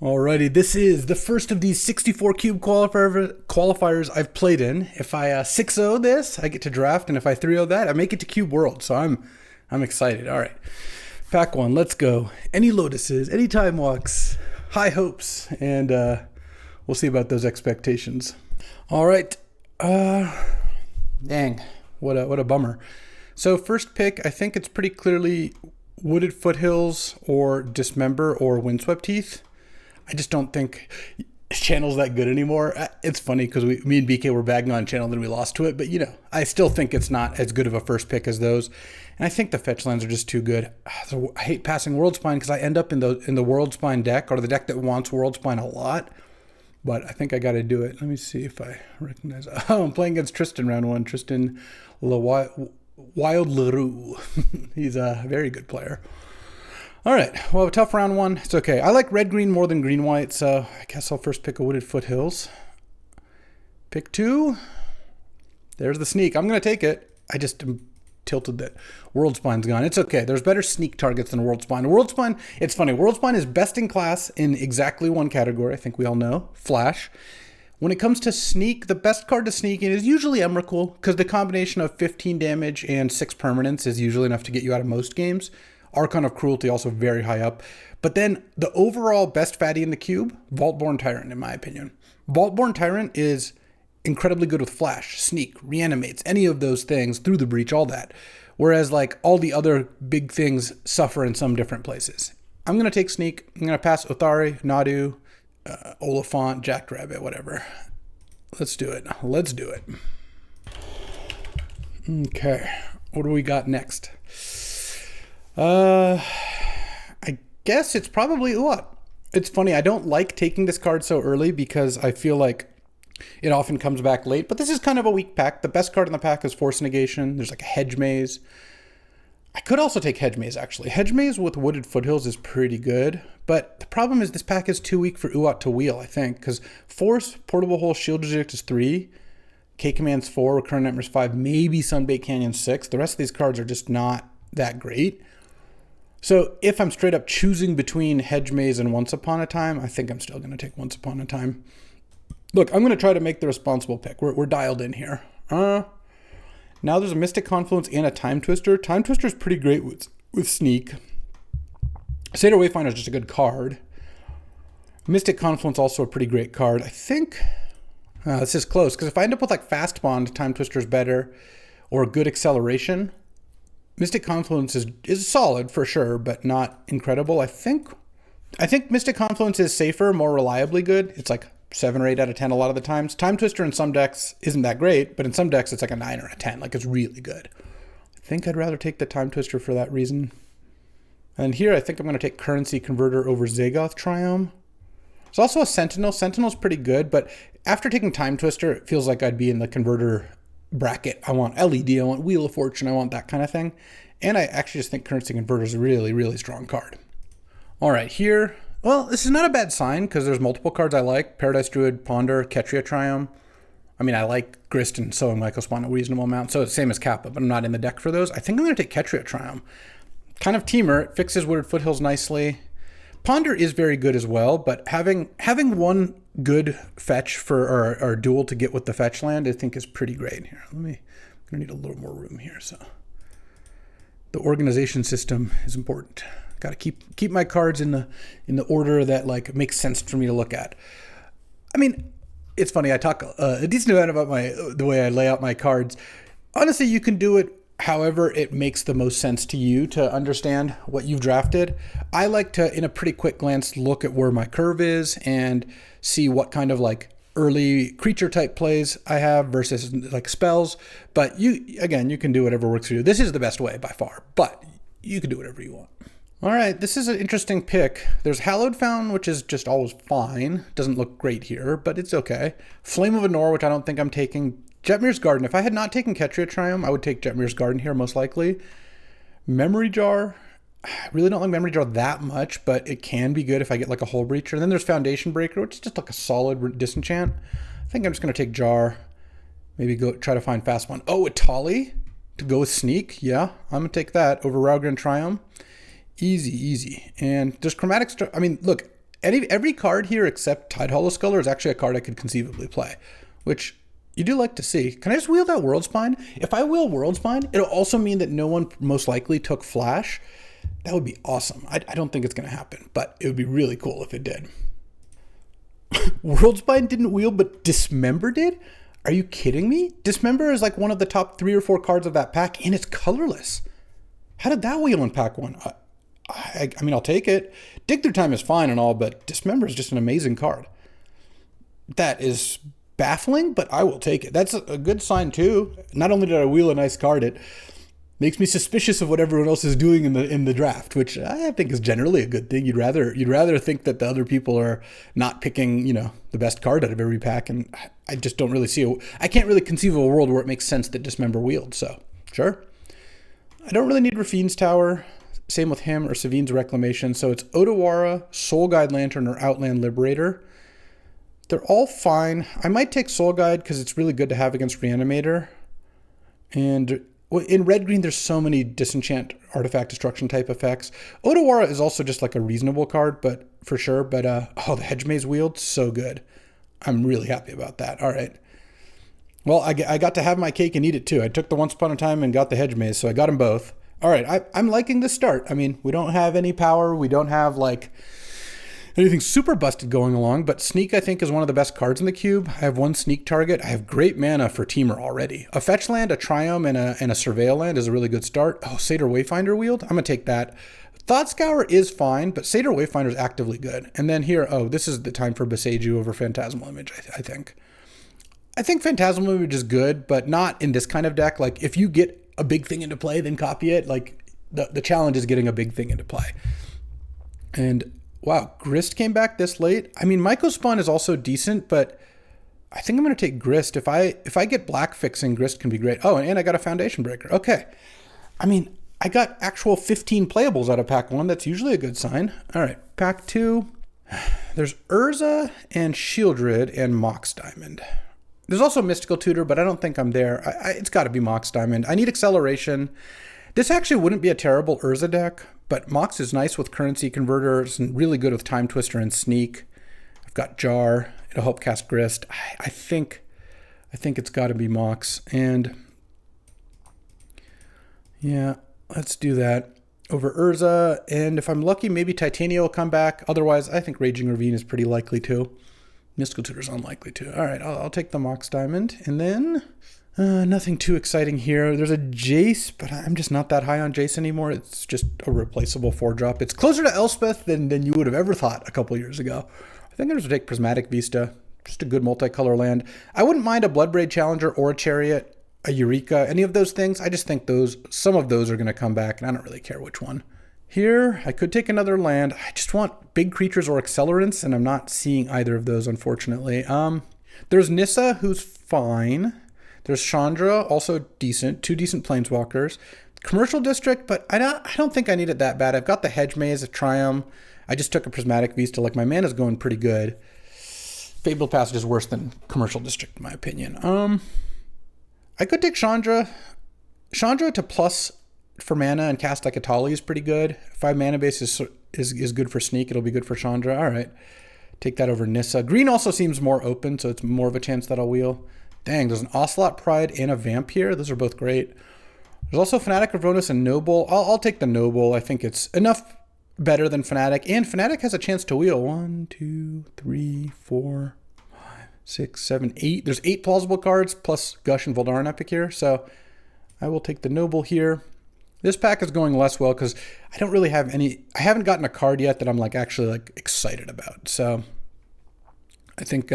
Alrighty, this is the first of these 64 cube qualifiers I've played in. If I 6-0 this, I get to draft, and if I 3-0 that, I make it to Cube World. So I'm excited. All right, pack one, let's go. Any lotuses, any time walks, high hopes, and we'll see about those expectations. All right, dang, what a bummer. So first pick, I think it's pretty clearly Wooded Foothills or Dismember or Windswept Heath. I just don't think Channel's that good anymore. It's funny because me and BK were bagging on Channel, then we lost to it. But, you know, I still think it's not as good of a first pick as those. And I think the fetch lands are just too good. So I hate passing World Spine because I end up in the World Spine deck, or the deck that wants World Spine a lot. But I think I got to do it. Let me see if I recognize. Oh, I'm playing against Tristan round one. Tristan Wild LaRue. He's a very good player. All right, well, a tough round one. It's okay. I like red-green more than green-white, so I guess I'll first pick a Wooded Foothills. Pick two. There's the sneak. I'm going to take it. I just am tilted that World Spine's gone. It's okay. There's better sneak targets than World Spine. World Spine, it's funny. World Spine is best in class in exactly one category. I think we all know. Flash. When it comes to sneak, the best card to sneak in is usually Emrakul, because the combination of 15 damage and 6 permanence is usually enough to get you out of most games. Archon of Cruelty also very high up. But then the overall best fatty in the cube, Vaultborn Tyrant, in my opinion. Vaultborn Tyrant is incredibly good with Flash, Sneak, Reanimates, any of those things, Through the Breach, all that. Whereas like all the other big things suffer in some different places. I'm going to take Sneak. I'm going to pass Othari, Nadu, Oliphant, Jackrabbit, whatever. Let's do it. Let's do it. Okay. What do we got next? I guess it's probably Uat. It's funny, I don't like taking this card so early because I feel like it often comes back late, but this is kind of a weak pack. The best card in the pack is Force Negation. There's like a Hedge Maze. I could also take Hedge Maze, actually. Hedge Maze with Wooded Foothills is pretty good, but the problem is this pack is too weak for Uat to wheel, I think, because Force, Portable Hole, Shield Reject is 3, K-Command's 4, Recurrent Nightmares 5, maybe Sunbait Canyon 6. The rest of these cards are just not that great. So if I'm straight up choosing between Hedge Maze and Once Upon a Time, I think I'm still going to take Once Upon a Time. Look, I'm going to try to make the responsible pick. We're dialed in here. Now there's a Mystic Confluence and a Time Twister. Time Twister is pretty great with Sneak. Seder Wayfinder is just a good card. Mystic Confluence also a pretty great card. I think this is close, because if I end up with like Fast Bond, Time Twister is better, or good acceleration. Mystic Confluence is solid for sure, but not incredible. I think Mystic Confluence is safer, more reliably good. It's like 7 or 8 out of 10 a lot of the times. Time Twister in some decks isn't that great, but in some decks it's like a 9 or a 10. Like, it's really good. I think I'd rather take the Time Twister for that reason. And here I think I'm going to take Currency Converter over Zagoth Triome. There's also a Sentinel. Sentinel's pretty good, but after taking Time Twister, it feels like I'd be in the Converter bracket. I want LED, I want Wheel of Fortune, I want that kind of thing. And I actually just think Currency Converter is a really, really strong card. All right, here, well, this is not a bad sign because there's multiple cards I like. Paradise Druid, Ponder, Ketria Triome. I mean, I like Grist and Sowing Mycospawn a reasonable amount, so it's the same as Kappa, but I'm not in the deck for those. I think I'm going to take Ketria Triome. Kind of teamer, it fixes Wooded Foothills nicely. Ponder is very good as well, but having one good fetch for or duel to get with the fetch land, I think is pretty great. Here, I'm gonna need a little more room here. So the organization system is important. Got to keep my cards in the order that like makes sense for me to look at. I mean, it's funny. I talk a decent amount about the way I lay out my cards. Honestly, you can do it however it makes the most sense to you to understand what you've drafted. I like to, in a pretty quick glance, look at where my curve is and see what kind of like early creature type plays I have versus like spells. But you can do whatever works for you. This is the best way by far, but you can do whatever you want. All right, this is an interesting pick. There's Hallowed Fountain, which is just always fine. Doesn't look great here, but it's okay. Flame of Anor, which I don't think I'm taking. Jetmir's Garden. If I had not taken Ketria Triome, I would take Jetmir's Garden here most likely. Memory Jar. I really don't like Memory Jar that much, but it can be good if I get like a Hull Breacher. And then there's Foundation Breaker, which is just like a solid disenchant. I think I'm just going to take Jar. Maybe go try to find fast one. Oh, Atali to go with Sneak. Yeah, I'm going to take that over Raugrin Triome. Easy. And there's Chromatic... I mean, look, Every card here except Tide Hollow Sculler is actually a card I could conceivably play, which you do like to see. Can I just wheel that World Spine? If I wheel World Spine, it'll also mean that no one most likely took Flash. That would be awesome. I don't think it's going to happen, but it would be really cool if it did. World Spine didn't wheel, but Dismember did? Are you kidding me? Dismember is like one of the top 3 or 4 cards of that pack, and it's colorless. How did that wheel in pack 1? I mean, I'll take it. Dig Through Time is fine and all, but Dismember is just an amazing card. That is baffling, but I will take it. That's a good sign too. Not only did I wheel a nice card, it makes me suspicious of what everyone else is doing in the draft, which I think is generally a good thing. You'd rather think that the other people are not picking, the best card out of every pack, and I just don't really see I can't really conceive of a world where it makes sense that Dismember wheeled. So sure. I don't really need Rafine's Tower. Same with him or Savine's Reclamation. So it's Otawara, Soul Guide Lantern, or Outland Liberator. They're all fine. I might take Soul Guide because it's really good to have against Reanimator. And in red-green, there's so many disenchant artifact destruction type effects. Otawara is also just like a reasonable card, but for sure. But the Hedge Maze wield, so good. I'm really happy about that. All right. Well, I got to have my cake and eat it too. I took the Once Upon a Time and got the Hedge Maze, so I got them both. All right, I'm liking the start. I mean, we don't have any power. We don't have like anything super busted going along, but Sneak, I think, is one of the best cards in the cube. I have 1 Sneak target. I have great mana for Teamer already. A Fetch land, a Triumph, and a Surveil land is a really good start. Oh, Satyr Wayfinder wield? I'm going to take that. Thought Scour is fine, but Satyr Wayfinder is actively good. And then here, this is the time for Boseiju over Phantasmal Image, I think. I think Phantasmal Image is good, but not in this kind of deck. Like, if you get a big thing into play, then copy it. Like, the challenge is getting a big thing into play. And wow, Grist came back this late. I mean, Mycospawn is also decent, but I think I'm going to take Grist. If I get black fixing, Grist can be great. Oh, and I got a Foundation Breaker. Okay. I mean, I got actual 15 playables out of pack 1. That's usually a good sign. All right, pack 2. There's Urza and Shieldred and Mox Diamond. There's also Mystical Tutor, but I don't think I'm there. It's got to be Mox Diamond. I need acceleration. This actually wouldn't be a terrible Urza deck, but Mox is nice with currency converters and really good with Time Twister and Sneak. I've got Jar. It'll help cast Grist. I think it's got to be Mox. And yeah, let's do that over Urza. And if I'm lucky, maybe Titania will come back. Otherwise, I think Raging Ravine is pretty likely too. Mystical Tutor's unlikely to. All right, I'll take the Mox Diamond. And then nothing too exciting here. There's a Jace, but I'm just not that high on Jace anymore. It's just a replaceable 4-drop. It's closer to Elspeth than you would have ever thought a couple years ago. I think I'm just going to take Prismatic Vista. Just a good multicolor land. I wouldn't mind a Bloodbraid Challenger or a Chariot, a Eureka, any of those things. I just think some of those are going to come back, and I don't really care which one. Here, I could take another land. I just want big creatures or accelerants, and I'm not seeing either of those, unfortunately. There's Nissa, who's fine. There's Chandra, also decent. 2 decent Planeswalkers. Commercial District, but I don't think I need it that bad. I've got the Hedge Maze, a Triumph. I just took a Prismatic Vista. Like, my mana's going pretty good. Fabled Passage is worse than Commercial District, in my opinion. I could take Chandra. Chandra to plus for mana and cast like a Tali is pretty good. 5 mana base is good for Sneak. It'll be good for Chandra. All right. Take that over Nissa. Green also seems more open, so it's more of a chance that I'll wheel. Dang, there's an Ocelot Pride and a Vamp here. Those are both great. There's also Fanatic of Ronus and Noble. I'll take the Noble. I think it's enough better than Fanatic. And Fanatic has a chance to wheel. 1, 2, 3, 4, 5, 6, 7, 8. There's 8 plausible cards plus Gush and Voldaren Epic here. So I will take the Noble here. This pack is going less well because I don't really have any. I haven't gotten a card yet that I'm actually excited about. So I think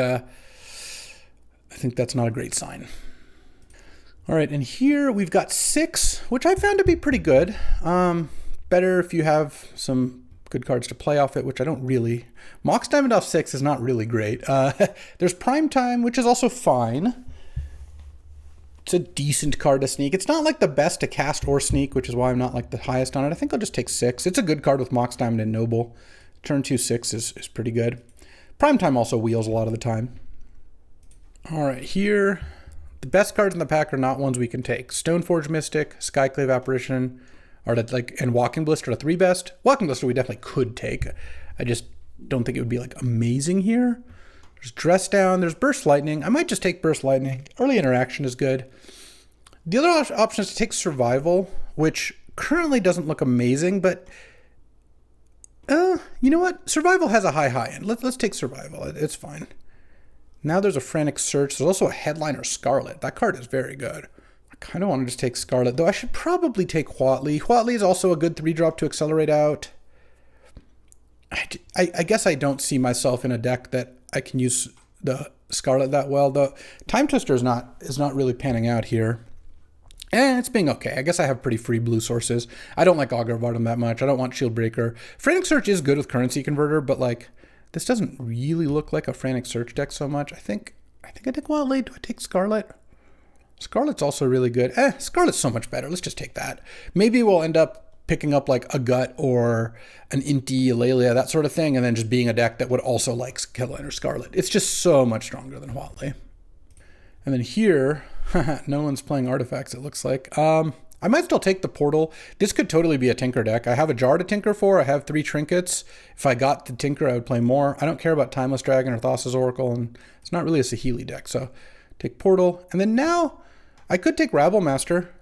that's not a great sign. All right, and here we've got 6, which I found to be pretty good. Better if you have some good cards to play off it, which I don't really. Mox Diamond off 6 is not really great. There's Prime Time, which is also fine. It's a decent card to Sneak. It's not the best to cast or Sneak, which is why I'm not the highest on it. I think I'll just take 6. It's a good card with Mox Diamond and Noble. Turn 2 6 is pretty good. Prime Time also wheels a lot of the time. All right, here, the best cards in the pack are not ones we can take. Stoneforge Mystic, Skyclave Apparition, and Walking Blister are the 3 best. Walking Blister we definitely could take. I just don't think it would be like amazing here. There's Dress Down, there's Burst Lightning. I might just take Burst Lightning. Early Interaction is good. The other option is to take Survival, which currently doesn't look amazing, but you know what? Survival has a high end. Let's take Survival. It's fine. Now there's a Frantic Search. There's also a Headliner Scarlet. That card is very good. I kind of want to just take Scarlet, though I should probably take Huatli. Huatli is also a good 3-drop to accelerate out. I guess I don't see myself in a deck that I can use the Scarlet that well. The Time Twister is not really panning out here. It's being okay. I guess I have pretty free blue sources. I don't like Augur of Autumn that much. I don't want Shield Breaker. Frantic Search is good with Currency Converter, but like this doesn't really look like a Frantic Search deck so much. I think I take Huatli. Do I take Scarlet? Scarlet's also really good. Scarlet's so much better. Let's just take that. Maybe we'll end up picking up like a Gut or an Inti, Lelia, that sort of thing, and then just being a deck that would also like Headliner Scarlet. It's just so much stronger than Huatli. And then here, no one's playing artifacts, it looks like. I might still take the Portal. This could totally be a Tinker deck. I have a Jar to Tinker for. I have 3 Trinkets. If I got the Tinker, I would play more. I don't care about Timeless Dragon or Thassa's Oracle, and it's not really a Saheeli deck. So take Portal. And then now, I could take Rabble Master.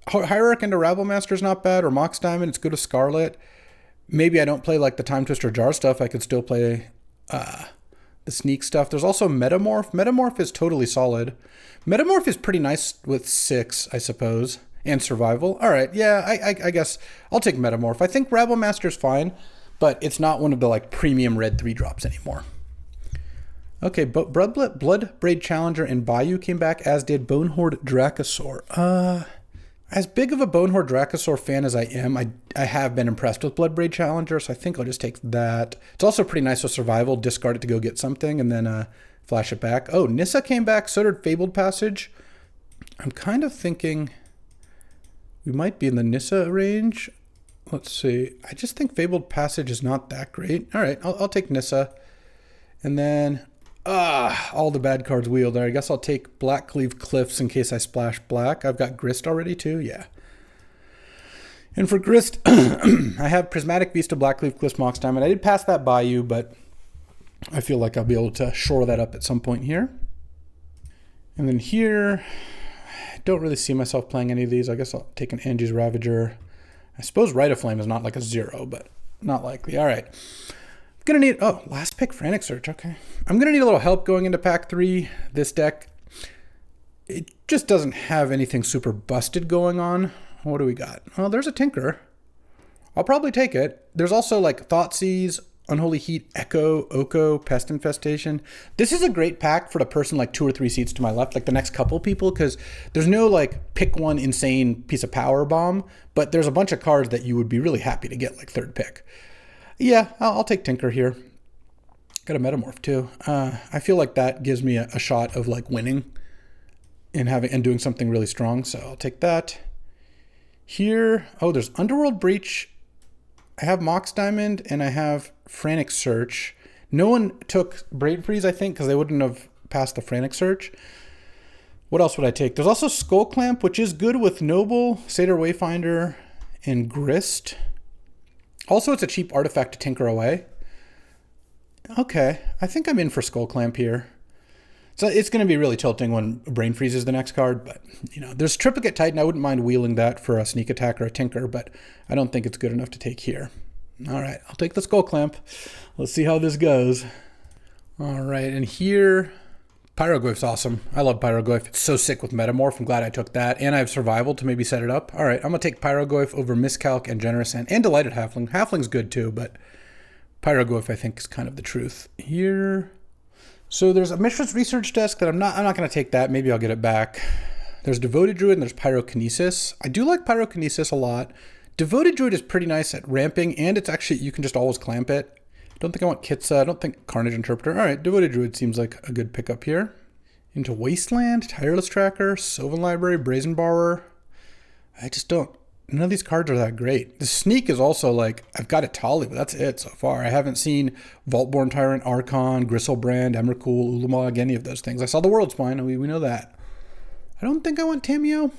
Hierarch into Rabble Master is not bad, or Mox Diamond. It's good with Scarlet. Maybe I don't play like the Time Twister Jar stuff. I could still play the Sneak stuff. There's also Metamorph. Metamorph is totally solid. Metamorph is pretty nice with 6, I suppose, and Survival. All right, yeah, I guess I'll take Metamorph. I think Rabble Master's fine, but it's not one of the like premium red 3-drops anymore. Okay, Bloodbraid Challenger and Bayou came back, as did Bonehorde Dracosaur. As big of a Bonehorde Dracosaur fan as I am, I have been impressed with Bloodbraid Challenger, so I think I'll just take that. It's also pretty nice with Survival. Discard it to go get something, and then flash it back. Oh, Nissa came back, so did Fabled Passage. I'm kind of thinking we might be in the Nissa range. Let's see. I just think Fabled Passage is not that great. All right, I'll take Nissa. And then, all the bad cards wheeled there. I guess I'll take Blackcleave Cliffs in case I splash black. I've got Grist already too, yeah. And for Grist, I have Prismatic Beast of Blackcleave Cliffs, Mox Diamond. I did pass that Bayou, but I feel like I'll be able to shore that up at some point here. And then here, I don't really see myself playing any of these. I guess I'll take an Angie's Ravager. I suppose Rite of Flame is not like a 0, but not likely. All right. Gonna need, last pick Frantic Search, okay. I'm gonna need a little help going into pack 3. This deck, it just doesn't have anything super busted going on. What do we got? Well, there's a Tinker. I'll probably take it. There's also like Thoughtseize, Unholy Heat, Echo, Oko, Pest Infestation. This is a great pack for the person like 2 or 3 seats to my left, like the next couple people, because there's no like pick one insane piece of power bomb, but there's a bunch of cards that you would be really happy to get like 3rd pick. Yeah, I'll take Tinker here. Got a Metamorph too. I feel like that gives me a shot of like winning and doing something really strong. So I'll take that. Here, there's Underworld Breach. I have Mox Diamond and I have Frantic Search. No one took Braid Freeze, I think, because they wouldn't have passed the Frantic Search. What else would I take? There's also Skull Clamp, which is good with Noble, Satyr Wayfinder, and Grist. Also, it's a cheap artifact to tinker away. Okay, I think I'm in for Skull Clamp here. So it's going to be really tilting when Brain Freeze is the next card, but you know, there's Triplicate Titan. I wouldn't mind wheeling that for a Sneak Attack or a Tinker, but I don't think it's good enough to take here. All right, I'll take the Skull Clamp. Let's see how this goes. All right, and here, Pyroglyph's awesome. I love Pyroglyph. It's so sick with Metamorph. I'm glad I took that. And I have Survival to maybe set it up. All right, I'm going to take Pyroglyph over Miscalc and Generous and Delighted Halfling. Halfling's good too, but Pyroglyph I think is kind of the truth. Here, so there's a Mishra's Research Desk that I'm not going to take that. Maybe I'll get it back. There's Devoted Druid and there's Pyrokinesis. I do like Pyrokinesis a lot. Devoted Druid is pretty nice at ramping, and it's actually, you can just always clamp it. Don't think I want Kitsa. I don't think Carnage Interpreter. All right, Devoted Druid seems like a good pickup here. Into Wasteland, Tireless Tracker, Sylvan Library, Brazen Borrower. I just don't. None of these cards are that great. The Sneak is also like, I've got a Tali, but that's it so far. I haven't seen Vaultborn Tyrant, Archon, Gristlebrand, Emrakul, Ulamog, any of those things. I saw the World Spine, we know that. I don't think I want Tameo.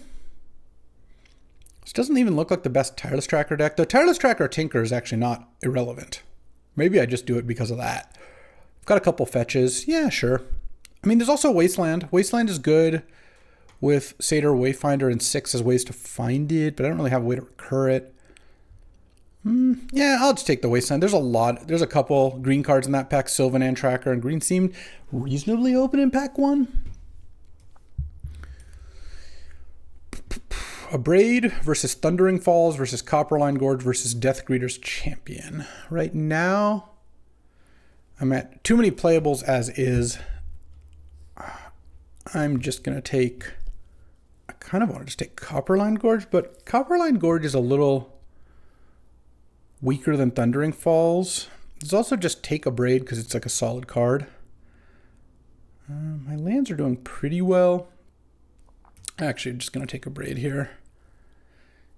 This doesn't even look like the best Tireless Tracker deck, though Tireless Tracker Tinker is actually not irrelevant. Maybe I just do it because of that. I've got a couple fetches. Yeah, sure. I mean, there's also Wasteland. Wasteland is good with Satyr, Wayfinder, and 6 as ways to find it, but I don't really have a way to recur it. Yeah, I'll just take the Wasteland. There's a lot. There's a couple green cards in that pack. Sylvanan Tracker and green seemed reasonably open in pack 1. Abrade versus Thundering Falls versus Copperline Gorge versus Death Greeter's Champion. Right now, I'm at too many playables as is. I'm just going to take... I kind of want to just take Copperline Gorge, but Copperline Gorge is a little weaker than Thundering Falls. There's also just take Abrade because it's like a solid card. My lands are doing pretty well. Actually, I'm just going to take Abrade here.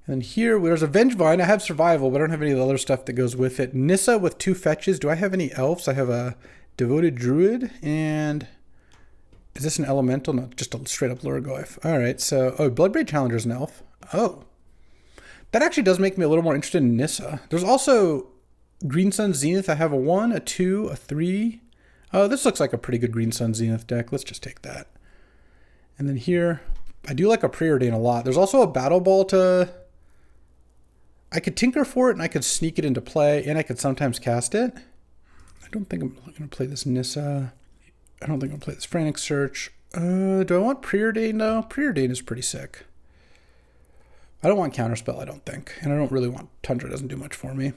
And here, there's a Vengevine. I have Survival, but I don't have any of the other stuff that goes with it. Nissa with 2 fetches. Do I have any elves? I have a Devoted Druid, and... Is this an elemental? No, just a straight up Lurgoyf. All right, so... Oh, Bloodbraid Challenger is an elf. Oh. That actually does make me a little more interested in Nissa. There's also Green Sun Zenith. I have a 1, a 2, a 3. Oh, this looks like a pretty good Green Sun Zenith deck. Let's just take that. And then here, I do like a Preordain a lot. There's also a Battle Ball to... I could tinker for it, and I could sneak it into play, and I could sometimes cast it. I don't think I'm going to play this Nissa. I don't think I'm going to play this Frantic Search. Do I want Preordain? No, Preordain is pretty sick. I don't want Counterspell, I don't think. And I don't really want... Tundra doesn't do much for me.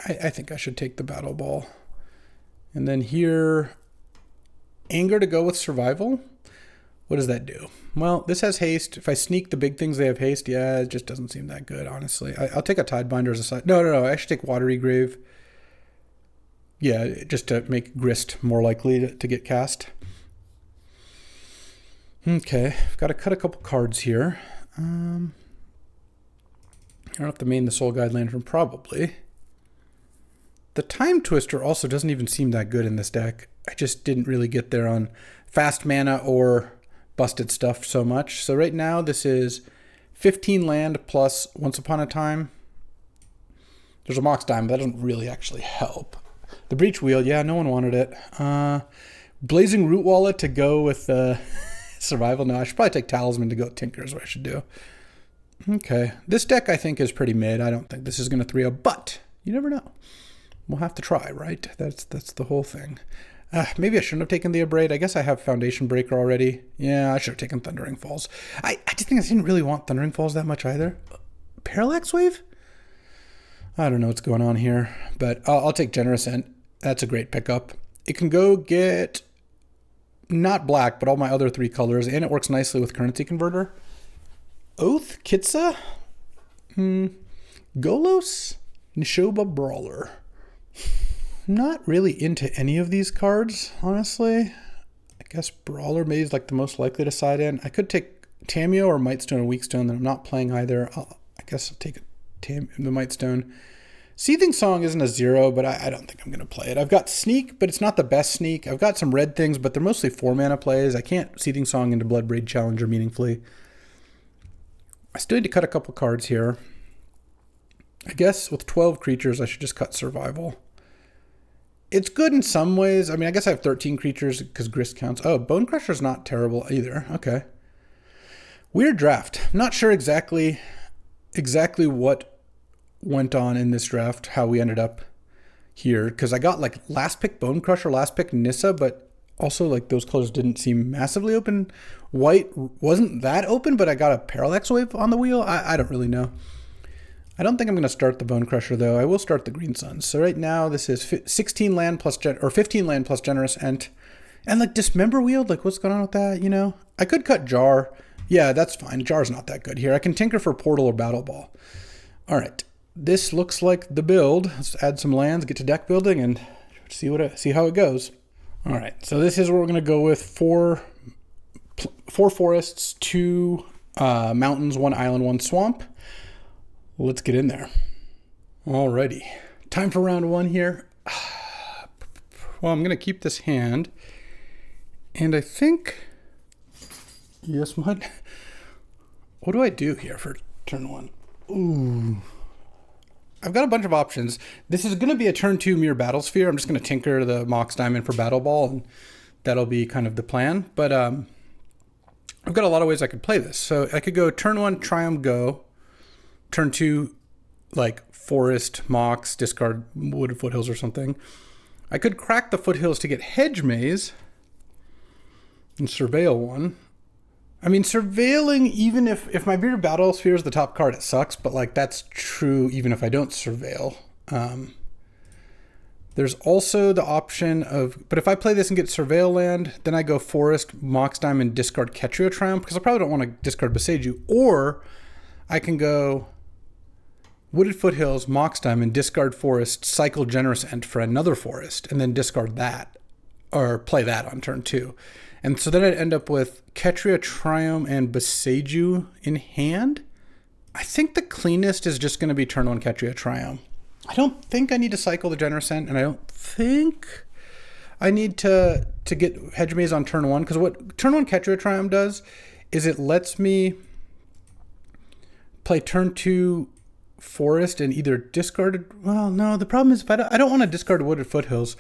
I think I should take the Battle Ball. And then here... Anger to go with Survival. What does that do? Well, this has haste. If I sneak the big things, they have haste. Yeah, it just doesn't seem that good, honestly. I'll take a Tidebinder as a side. No. I should take Watery Grave. Yeah, just to make Grist more likely to get cast. Okay, I've got to cut a couple cards here. I don't have to main the Soul Guide Lantern, probably. The Time Twister also doesn't even seem that good in this deck. I just didn't really get there on fast mana or busted stuff so much. So right now this is 15 land plus Once Upon a Time. There's a Mox Diamond, but that doesn't really actually help. The Breach Wheel, yeah, no one wanted it. Blazing Root Wallet to go with Survival. No, I should probably take Talisman to go Tinker is what I should do. Okay, this deck I think is pretty mid. I don't think this is going to 3-0, but you never know. We'll have to try, right? That's the whole thing. Maybe I shouldn't have taken the Abrade. I guess I have Foundation Breaker already. Yeah, I should have taken Thundering Falls. I just think I didn't really want Thundering Falls that much either. Parallax Wave? I don't know what's going on here, but I'll take Generous Ent. That's a great pickup. It can go get not black, but all my other 3 colors, and it works nicely with Currency Converter. Oath, Kitsa, Golos, Nishoba Brawler. Not really into any of these cards, honestly. I guess Brawler maybe is like the most likely to side in. I could take Tameo or Mightstone or Weakstone that I'm not playing either. I guess I'll take the Mightstone. Seething Song isn't a 0, but I don't think I'm going to play it. I've got Sneak, but it's not the best Sneak. I've got some red things, but they're mostly 4 mana plays. I can't Seething Song into Bloodbraid Challenger meaningfully. I still need to cut a couple cards here. I guess with 12 creatures, I should just cut Survival. It's good in some ways. I mean, I guess I have 13 creatures because Grist counts. Oh, Bone Crusher's not terrible either. Okay. Weird draft. I'm not sure exactly what went on in this draft, how we ended up here, because I got like last pick Bone Crusher, last pick Nissa, but also like those colors didn't seem massively open. White wasn't that open, but I got a Parallax Wave on the wheel. I don't really know. I don't think I'm going to start the Bone Crusher though. I will start the Green Suns. So right now this is 16 land plus 15 land plus Generous Ent, and like Dismember Wield. Like what's going on with that? You know, I could cut Jar. Yeah, that's fine. Jar's not that good here. I can tinker for Portal or Battle Ball. All right, this looks like the build. Let's add some lands, get to deck building, and see how it goes. All right, so this is where we're going to go with four forests, 2 mountains, 1 island, 1 swamp. Let's get in there. Alrighty, time for round 1 here. Well, I'm going to keep this hand, and I think, yes, what do I do here for turn 1? Ooh. I've got a bunch of options. This is going to be a turn 2 Mirror Battle Sphere. I'm just going to tinker the Mox Diamond for Battle Ball, and that'll be kind of the plan. But I've got a lot of ways I could play this. So I could go turn 1, Triumph Go. Turn 2, like Forest, Mox, discard Wooded Foothills or something. I could crack the Foothills to get Hedge Maze and Surveil 1. I mean, surveilling, even if my Mirror Battle Sphere is the top card, it sucks, but like that's true even if I don't surveil. There's also the option of, but if I play this and get Surveil land, then I go Forest, Mox Diamond, discard Ketria Triumph, because I probably don't want to discard Boseiju. Or I can go Wooded Foothills, Mox Diamond, discard Forest, cycle Generous Ent for another Forest, and then discard that, or play that on turn 2. And so then I'd end up with Ketria Triumph and Boseiju in hand. I think the cleanest is just going to be turn 1 Ketria Triumph. I don't think I need to cycle the Generous Ent, and I don't think I need to get Hedge Maze on turn 1, because what turn 1 Ketria Triumph does is it lets me play turn 2 Forest and either discard. Well, no, the problem is if I don't want to discard Wooded Foothills.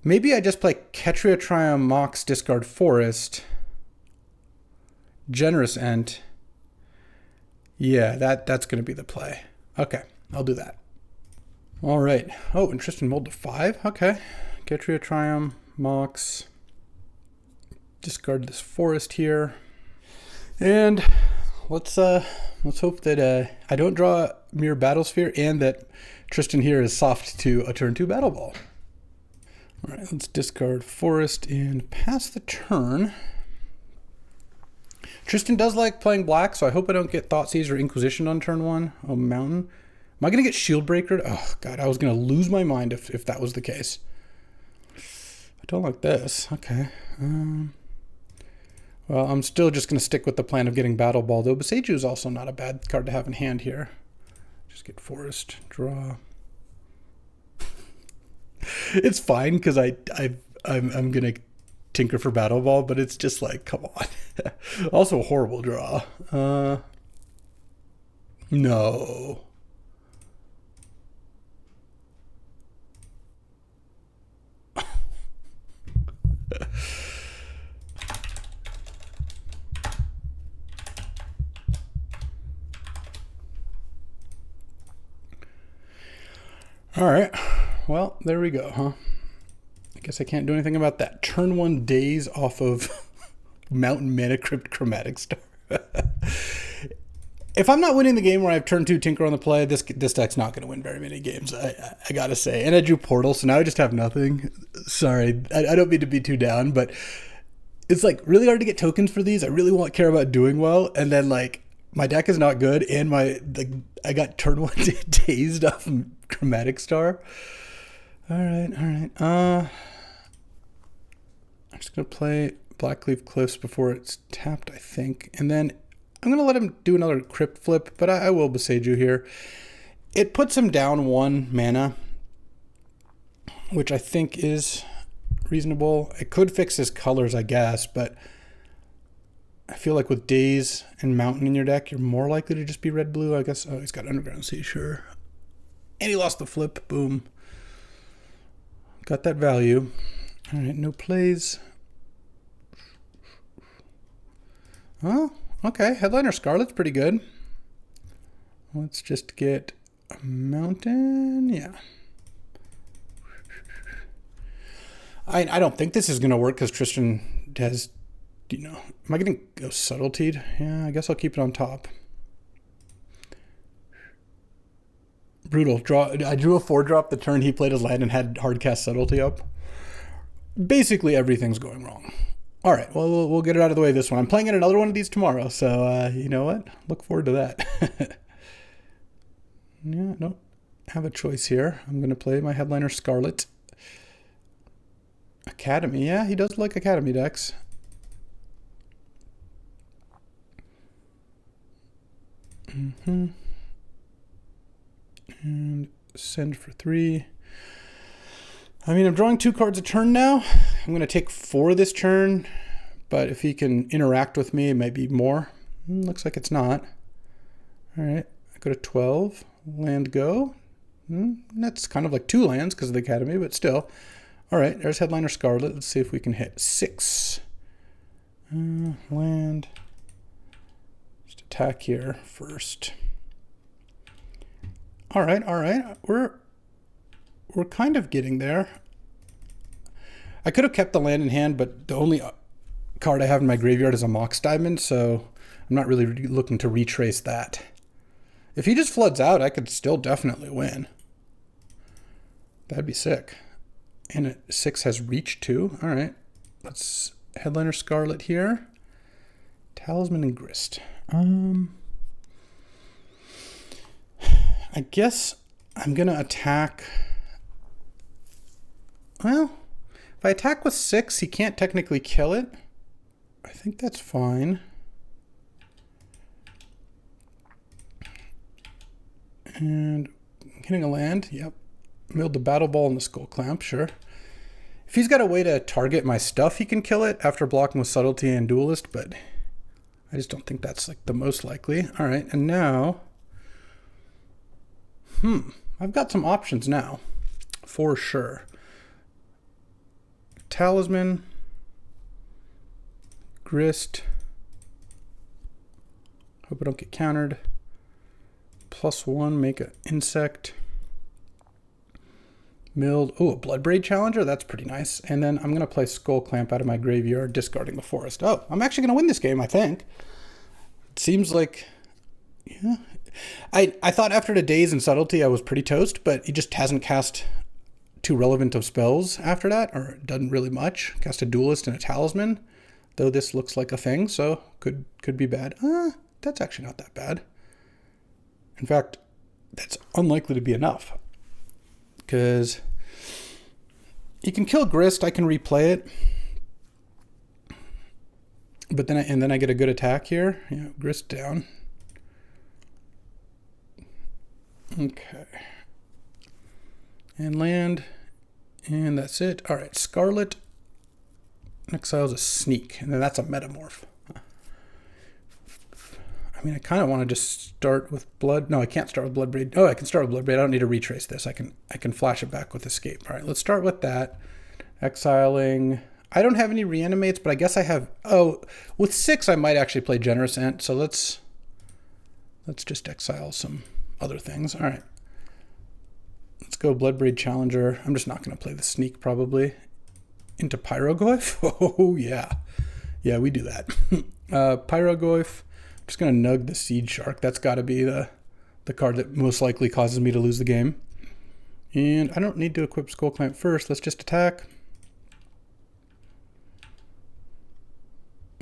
Maybe I just play Ketria Triumph, Mox, discard Forest, Generous Ent. Yeah, that's going to be the play. Okay, I'll do that. All right. Oh, and Tristan mulled to 5. Okay. Ketria Triumph, Mox, discard this Forest here. And let's hope that I don't draw Mirror Battle Sphere and that Tristan here is soft to a turn 2 Battle Ball. All right, let's discard Forest and pass the turn. Tristan does like playing black, so I hope I don't get Thoughtseize or Inquisition on turn 1. Oh, Mountain. Am I going to get Shield Breaker? Oh, God, I was going to lose my mind if that was the case. I don't like this. Okay. Well, I'm still just going to stick with the plan of getting Battle Ball, though. Boseiju is also not a bad card to have in hand here. Just get Forest, draw. It's fine because I'm gonna tinker for Battle Ball, but it's just like, come on. Also a horrible draw. No. All right. Well, there we go, huh? I guess I can't do anything about that. Turn 1 Daze off of Mountain Mana Crypt Chromatic Star. If I'm not winning the game where I have turn 2 Tinker on the play, this deck's not going to win very many games, I gotta say. And I drew Portal, so now I just have nothing. Sorry, I don't mean to be too down, but it's like really hard to get tokens for these. I really care about doing well, and then like my deck is not good, and I got turn 1 dazed off Chromatic Star. All right. I'm just gonna play Blackleaf Cliffs before it's tapped, I think, and then I'm gonna let him do another Crypt Flip, but I will Boseiju here. It puts him down 1 mana, which I think is reasonable. It could fix his colors, I guess, but I feel like with Daze and Mountain in your deck, you're more likely to just be red-blue, I guess. Oh, he's got Underground Sea, sure. And he lost the flip, boom. Got that value. All right, no plays. Oh, okay, Headliner Scarlet's pretty good. Let's just get a Mountain, yeah. I don't think this is going to work because Tristan has, am I getting Subtlety'd? Yeah, I guess I'll keep it on top. Brutal. I drew a 4-drop the turn he played his land and had Hardcast Subtlety up. Basically, everything's going wrong. All right, well, we'll get it out of the way this one. I'm playing in another one of these tomorrow, so you know what? Look forward to that. Yeah, don't have a choice here. I'm going to play my Headliner Scarlet. Academy. Yeah, he does like Academy decks. And send for 3. I mean, I'm drawing 2 cards a turn now. I'm going to take 4 this turn, but if he can interact with me, it might be more. Looks like it's not. All right, I go to 12. Land go. That's kind of like 2 lands because of the Academy, but still. All right, there's Headliner Scarlet. Let's see if we can hit 6. Land. Just attack here first. All right, all right. We're kind of getting there. I could have kept the land in hand, but the only card I have in my graveyard is a Mox Diamond, so I'm not really looking to retrace that. If he just floods out, I could still definitely win. That'd be sick. And 6 has reach too. All right. Let's Headliner Scarlet here. Talisman and Grist. I guess I'm going to attack. Well, if I attack with 6, he can't technically kill it. I think that's fine. And hitting a land. Yep. Milled the Battle Ball and the Skull Clamp, sure. If he's got a way to target my stuff, he can kill it after blocking with Subtlety and Duelist, but I just don't think that's like the most likely. All right, and now, I've got some options now, for sure. Talisman, Grist. Hope I don't get countered. +1, make an insect. Milled. Oh, a Bloodbraid Challenger? That's pretty nice. And then I'm going to play Skull Clamp out of my graveyard, discarding the forest. Oh, I'm actually going to win this game, I think. It seems like... Yeah. I thought after the Daze and Subtlety I was pretty toast, but he just hasn't cast too relevant of spells after that, or done really much. Cast a Duelist and a Talisman, though this looks like a thing, so could be bad. That's actually not that bad. In fact, that's unlikely to be enough. Because he can kill Grist, I can replay it. But then I get a good attack here. Yeah, Grist down. Okay. And land. And that's it. All right, Scarlet. Exile's a Sneak. And then that's a Metamorph. I mean, I kind of want to just start with Blood. No, I can't start with Bloodbraid. Oh, I can start with Bloodbraid. I don't need to retrace this. I can flash it back with Escape. All right, let's start with that. Exiling. I don't have any reanimates, but I guess I have... Oh, with 6, I might actually play Generous Ant. So let's just exile some other things. All right. Let's go Bloodbraid Challenger. I'm just not going to play the Sneak, probably. Into Pyrogoyf? Oh, yeah. Yeah, we do that. Pyrogoyf. Just going to nug the Seed Shark. That's got to be the card that most likely causes me to lose the game. And I don't need to equip Skull Clamp first. Let's just attack.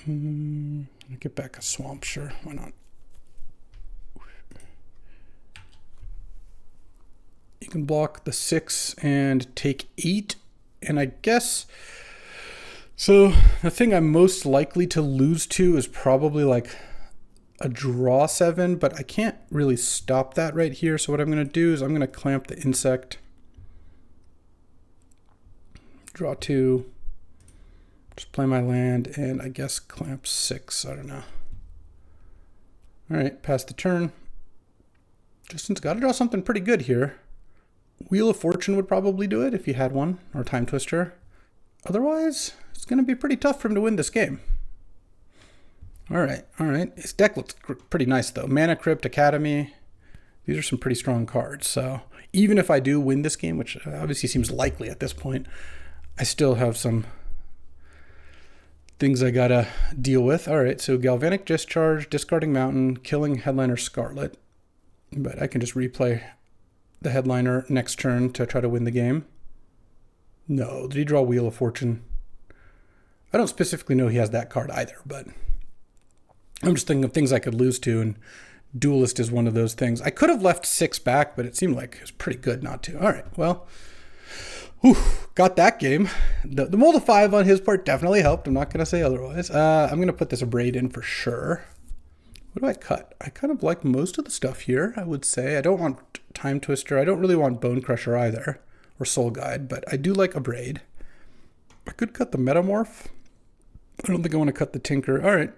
Get back a Swamp, sure. Why not? You can block the 6 and take 8. And I guess... So the thing I'm most likely to lose to is probably like... a draw 7, but I can't really stop that right here. So what I'm going to do is I'm going to clamp the insect. Draw 2. Just play my land and I guess clamp 6. I don't know. All right, pass the turn. Justin's got to draw something pretty good here. Wheel of Fortune would probably do it if he had one, or Time Twister. Otherwise, it's going to be pretty tough for him to win this game. All right, all right. His deck looks pretty nice, though. Mana Crypt, Academy. These are some pretty strong cards. So even if I do win this game, which obviously seems likely at this point, I still have some things I got to deal with. All right, so Galvanic Discharge, discarding Mountain, killing Headliner Scarlet. But I can just replay the Headliner next turn to try to win the game. No, did he draw Wheel of Fortune? I don't specifically know he has that card either, but... I'm just thinking of things I could lose to, and Duelist is one of those things. I could have left 6 back, but it seemed like it was pretty good not to. All right, well, got that game. The mold of 5 on his part definitely helped. I'm not going to say otherwise. I'm going to put this Braid in for sure. What do I cut? I kind of like most of the stuff here, I would say. I don't want Time Twister. I don't really want Bone Crusher either, or Soul Guide, but I do like a Braid. I could cut the Metamorph. I don't think I want to cut the Tinker. All right.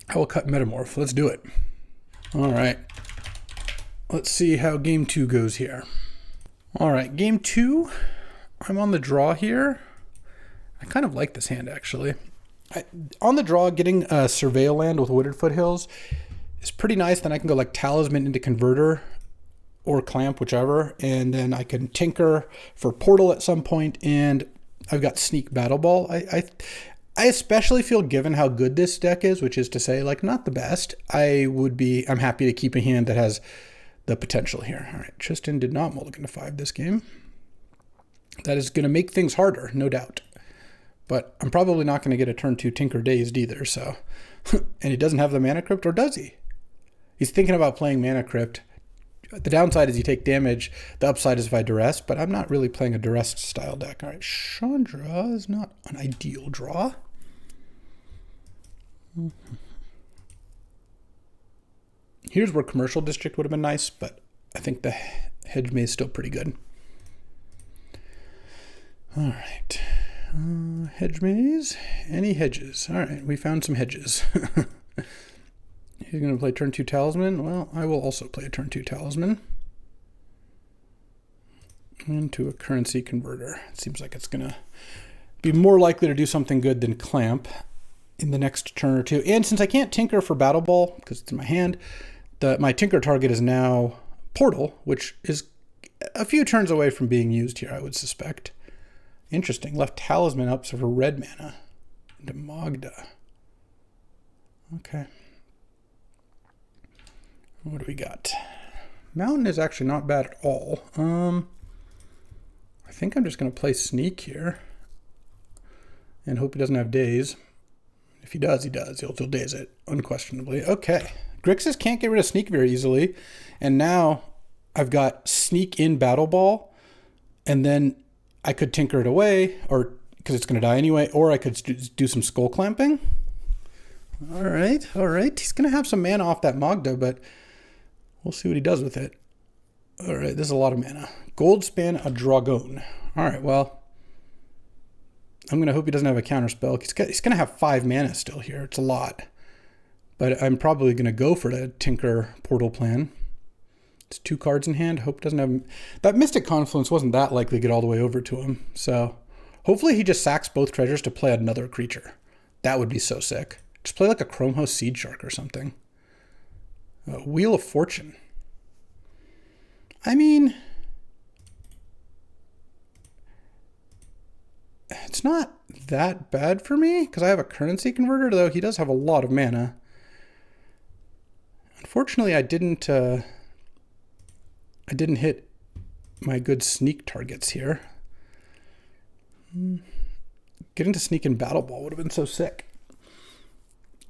I will cut Metamorph. Let's do it. All right. Let's see how game 2 goes here. All right, game 2. I'm on the draw here. I kind of like this hand, actually. On the draw, getting a Surveil land with Wooded Foothills is pretty nice. Then I can go like Talisman into Converter or Clamp, whichever. And then I can Tinker for Portal at some point. And I've got Sneak Battle Ball. I especially feel, given how good this deck is, which is to say, like, not the best, I'm happy to keep a hand that has the potential here. All right, Tristan did not mulligan to 5 this game. That is going to make things harder, no doubt. But I'm probably not going to get a turn 2 Tinker Dazed either, so. And he doesn't have the Mana Crypt, or does he? He's thinking about playing Mana Crypt. The downside is you take damage. The upside is if I Duress, but I'm not really playing a Duress style deck. All right, Chandra is not an ideal draw. Here's where Commercial District would have been nice, but I think the Hedge Maze is still pretty good. All right. Hedge Maze. Any hedges? All right, we found some hedges. He's going to play turn 2 Talisman. Well, I will also play a turn 2 Talisman. Into a Currency Converter. It seems like it's going to be more likely to do something good than Clamp in the next turn or two. And since I can't Tinker for Battle Ball, because it's in my hand, my Tinker target is now Portal, which is a few turns away from being used here, I would suspect. Interesting. Left Talisman up for red mana into Magda. Okay. What do we got? Mountain is actually not bad at all. I think I'm just going to play Sneak here and hope he doesn't have Daze. If he does, he does. He'll Daze it, unquestionably. Okay. Grixis can't get rid of Sneak very easily. And now I've got Sneak in Battle Ball, and then I could Tinker it away, or because it's going to die anyway, or I could do some Skull Clamping. All right, all right. He's going to have some mana off that Magda, but we'll see what he does with it. All right, this is a lot of mana. Goldspan a Dragon. All right, well, I'm going to hope he doesn't have a counter spell. He's going to have 5 mana still here. It's a lot. But I'm probably going to go for the Tinker Portal plan. It's 2 cards in hand. Hope doesn't have... That Mystic Confluence wasn't that likely to get all the way over to him. So hopefully he just sacks both treasures to play another creature. That would be so sick. Just play like a Chrome Host Seed Shark or something. Wheel of Fortune. I mean... It's not that bad for me, because I have a Currency Converter, though he does have a lot of mana. Unfortunately, I didn't hit my good Sneak targets here. Getting to Sneak in Battle Ball would have been so sick.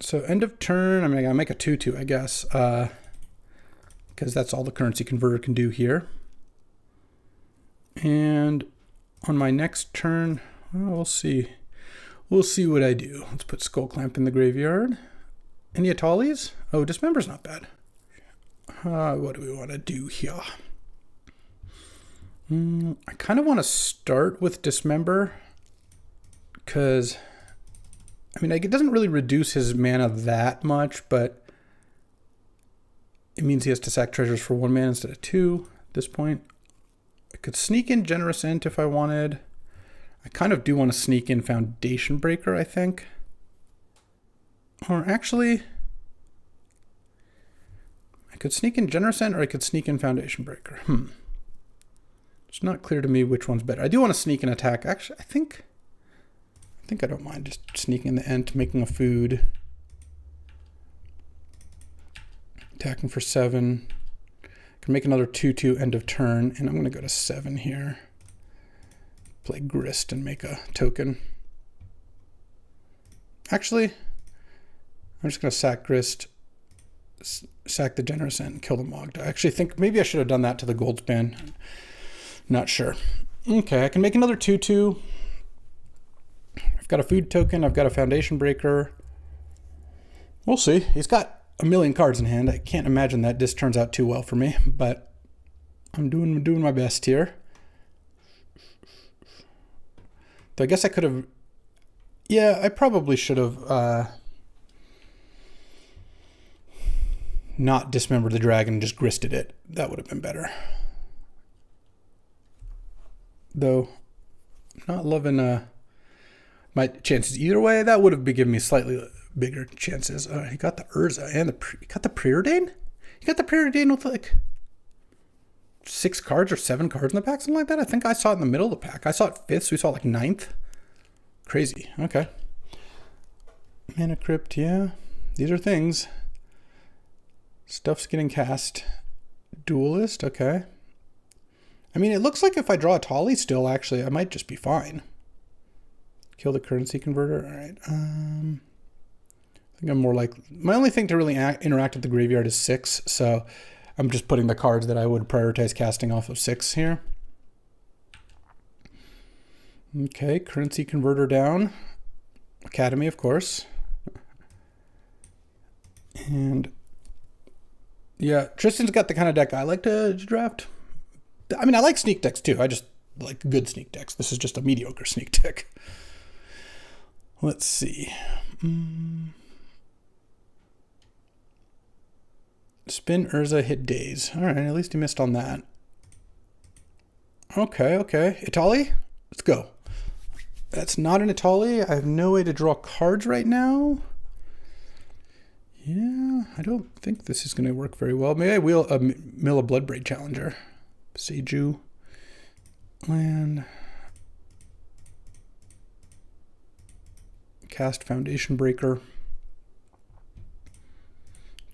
So end of turn, I mean, I gotta make a 2/2, I guess, because that's all the Currency Converter can do here. And on my next turn, well, we'll see. We'll see what I do. Let's put Skull Clamp in the graveyard. Any Atalis? Oh, Dismember's not bad. What do we want to do here? I kind of want to start with Dismember because, I mean, it doesn't really reduce his mana that much, but it means he has to sack treasures for 1 mana instead of 2 at this point. I could sneak in Generous Ent if I wanted. I kind of do want to sneak in Foundation Breaker, I think. Or actually, I could sneak in Generous Ent or I could sneak in Foundation Breaker. It's not clear to me which one's better. I do want to sneak in attack. Actually, I think I don't mind just sneaking in the Ent, making a food. Attacking for 7. Can make another 2/2 end of turn, and I'm going to go to 7 here. Play Grist and make a token. Actually, I'm just going to sack Grist, sack the Generous Ent, and kill the Mogd. I actually think maybe I should have done that to the Goldspan. Not sure. Okay, I can make another 2/2. I've got a food token. I've got a Foundation Breaker. We'll see. He's got a million cards in hand. I can't imagine that this turns out too well for me, but I'm doing my best here. Though I guess I could have... Yeah, I probably should have not dismembered the dragon and just gristed it. That would have been better. Though, I'm not loving my chances either way. That would have been giving me slightly bigger chances. He got the Urza and he got the Preordain? He got the Preordain with like 6 cards or 7 cards in the pack, something like that. I think I saw it in the middle of the pack. I saw it 5th, so we saw it like 9th. Crazy. Okay. Mana Crypt, yeah. These are things. Stuff's getting cast. Duelist, okay. I mean, it looks like if I draw a Tolly still, actually, I might just be fine. Kill the currency converter. All right. I think I'm more like... My only thing to really interact with the graveyard is 6, so I'm just putting the cards that I would prioritize casting off of 6 here. Okay, currency converter down. Academy, of course. And... yeah, Tristan's got the kind of deck I like to draft. I mean, I like sneak decks too. I just like good sneak decks. This is just a mediocre sneak deck. Let's see. Spin Urza, hit Daze. All right, at least he missed on that. Okay, okay. Itali? Let's go. That's not an Itali. I have no way to draw cards right now. Yeah, I don't think this is going to work very well. Maybe I will mill a Bloodbraid Challenger. Seiju. Land. Cast Foundation Breaker.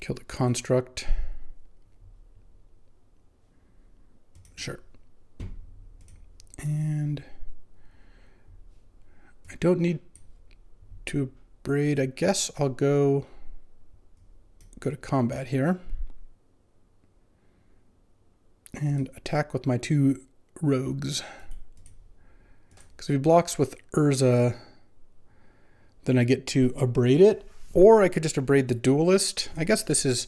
Kill the Construct. Sure. And I don't need to braid. I guess I'll go to combat here. And attack with my 2 rogues. Because if he blocks with Urza, then I get to abrade it. Or I could just abrade the duelist. I guess this is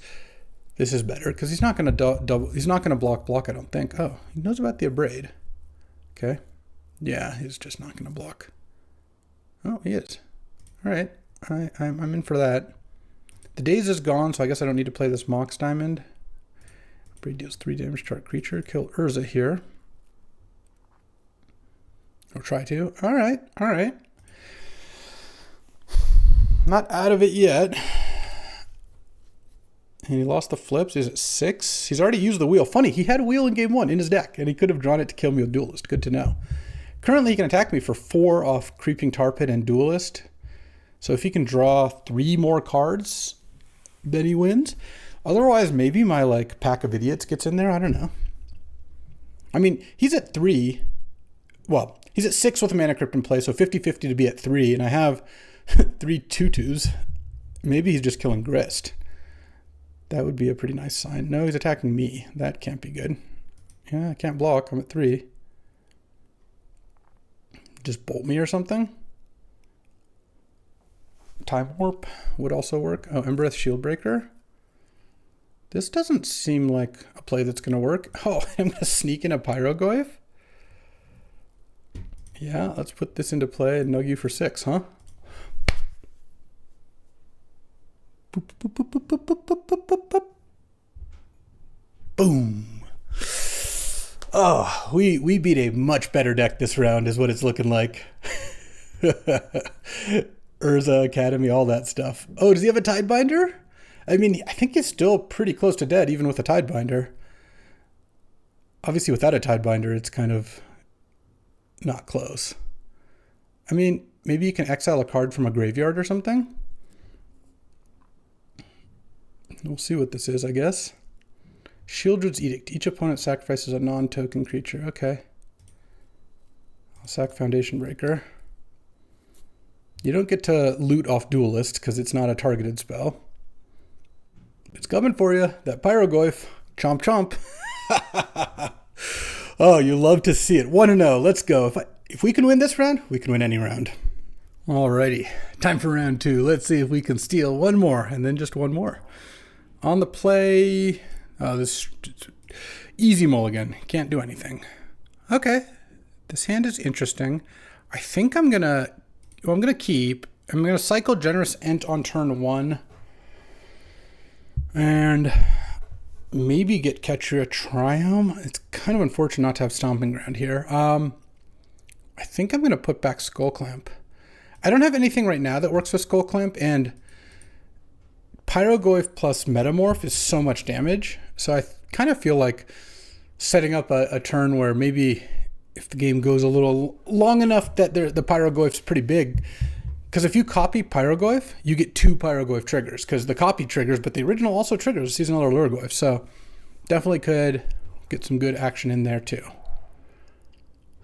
better because he's not going to double. He's not going to block. I don't think. Oh, he knows about the abrade. Okay. Yeah, he's just not going to block. Oh, he is. All right. I'm in for that. The Daze is gone, so I guess I don't need to play this Mox Diamond. Abrade deals 3 damage to our creature. Kill Urza here. Or try to. All right. All right. Not out of it yet. And he lost the flips. He's at 6. He's already used the wheel. Funny, he had a wheel in game 1 in his deck, and he could have drawn it to kill me with Duelist. Good to know. Currently, he can attack me for 4 off Creeping Tar Pit and Duelist. So if he can draw 3 more cards, then he wins. Otherwise, maybe my like pack of idiots gets in there. I don't know. I mean, he's at 3. Well, he's at 6 with a Mana Crypt in play, so 50-50 to be at 3, and I have 3 tutus. Maybe he's just killing Grist. That would be a pretty nice sign. No, he's attacking me. That can't be good. Yeah, I can't block. I'm at 3. Just bolt me or something. Time Warp would also work. Oh, Embereth Shieldbreaker. This doesn't seem like a play that's going to work. Oh, I'm going to sneak in a Pyrogoyf. Yeah, let's put this into play and nug you for 6, huh? Boop, boop, boop, boop, boop, boop, boop, boop, boop, boop. Boom. Oh, we beat a much better deck this round is what it's looking like. Urza, Academy, all that stuff. Oh, does he have a Tidebinder? I mean, I think he's still pretty close to dead, even with a Tidebinder. Obviously, without a Tidebinder, it's kind of not close. I mean, maybe you can exile a card from a graveyard or something. We'll see what this is, I guess. Shieldred's Edict. Each opponent sacrifices a non-token creature. Okay. I'll sack Foundation Breaker. You don't get to loot off Duelist because it's not a targeted spell. It's coming for you. That Pyrogoyf. Chomp chomp. Oh, you love to see it. 1-0. Let's go. If we can win this round, we can win any round. Alrighty. Time for round 2. Let's see if we can steal one more and then just one more. On the play, this easy mulligan. Can't do anything. Okay, this hand is interesting. I think I'm gonna keep. I'm gonna cycle Generous Ent on turn 1. And maybe get Ketria Triome. It's kind of unfortunate not to have Stomping Ground here. I think I'm going to put back Skull Clamp. I don't have anything right now that works with Skull Clamp, and Pyrogoyf plus Metamorph is so much damage. So I kind of feel like setting up a turn where maybe if the game goes a little long enough that the Pyrogoyf's pretty big. Because if you copy Pyrogoyf, you get 2 Pyrogoyf triggers. Because the copy triggers, but the original also triggers Seasonal Lurgoyf. So definitely could get some good action in there too.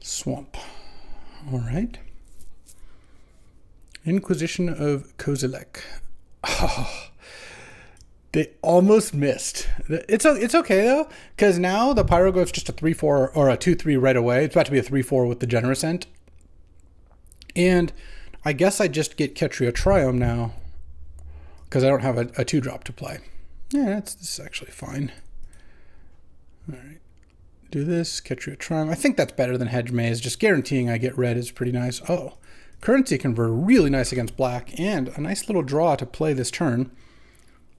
Swamp. All right. Inquisition of Kozilek. Oh, they almost missed. It's okay though, because now the Pyrogoyf's just a 3/4 or a 2/3 right away. It's about to be a 3/4 with the Generous Ent. And I guess I just get Ketria Triome now because I don't have a 2-drop to play. Yeah, this is actually fine. All right. Do this, Ketria Triome. I think that's better than Hedge Maze. Just guaranteeing I get red is pretty nice. Oh, Currency Converter, really nice against black, and a nice little draw to play this turn.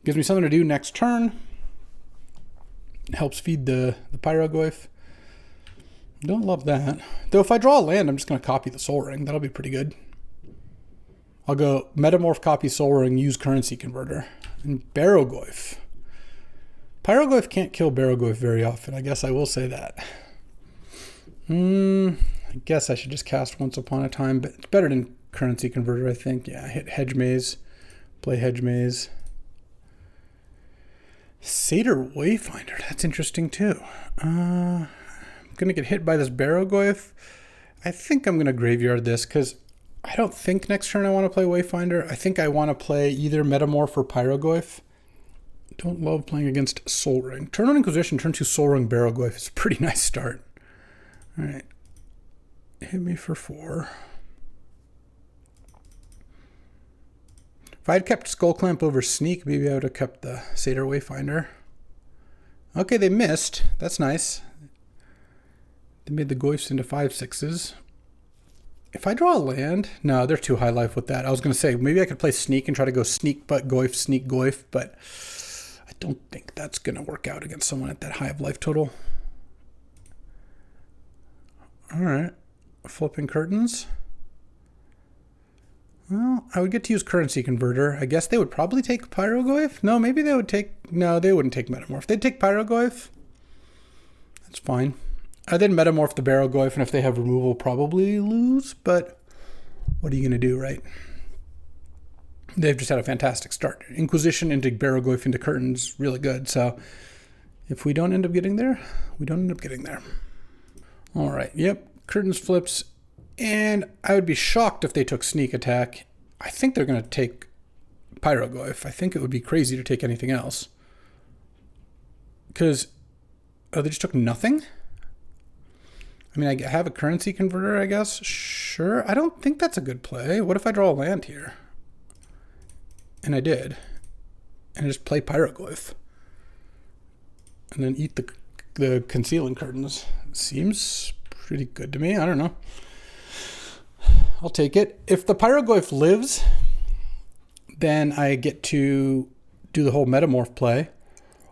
Gives me something to do next turn. Helps feed the Pyrogoyf. Don't love that. Though if I draw a land, I'm just going to copy the Soul Ring. That'll be pretty good. I'll go Metamorph, copy Soul Ring, use Currency Converter. And Barogoyf. Pyrogoyf can't kill Barogoyf very often. I guess I will say that. I guess I should just cast Once Upon a Time, but it's better than Currency Converter, I think. Yeah, hit Hedge Maze. Play Hedge Maze. Satyr Wayfinder. That's interesting too. I'm going to get hit by this Barogoyf. I think I'm going to graveyard this because I don't think next turn I want to play Wayfinder. I think I want to play either Metamorph or Pyrogoyf. Don't love playing against Soul Ring. Turn on Inquisition, turn to Soul Ring Barogoyf. It's a pretty nice start. All right. Hit me for 4. If I had kept Skull Clamp over Sneak, maybe I would have kept the Satyr Wayfinder. Okay, they missed. That's nice. They made the Goyfs into 5/6s. If I draw a land, no, they're too high life with that. I was going to say, maybe I could play Sneak and try to go Sneak but Goyf, Sneak Goyf, but I don't think that's going to work out against someone at that high of life total. All right. Flipping Curtains. Well, I would get to use Currency Converter. I guess they would probably take Pyrogoyf. No, maybe they would take... No, they wouldn't take Metamorph. They'd take Pyrogoyf. That's fine. I then Metamorph the Barogoyf, and if they have removal, probably lose. But what are you going to do, right? They've just had a fantastic start. Inquisition into Barogoyf into Curtains, really good. So if we don't end up getting there, we don't end up getting there. All right. Yep. Curtains flips. And I would be shocked if they took Sneak Attack. I think they're going to take Pyrogoyf. I think it would be crazy to take anything else. Because, oh, they just took nothing? I mean, I have a Currency Converter, I guess. Sure. I don't think that's a good play. What if I draw a land here? And I did. And I just play Pyrogoyf. And then eat the Concealing Curtains. Seems pretty good to me. I don't know. I'll take it. If the Pyrogoyf lives, then I get to do the whole Metamorph play.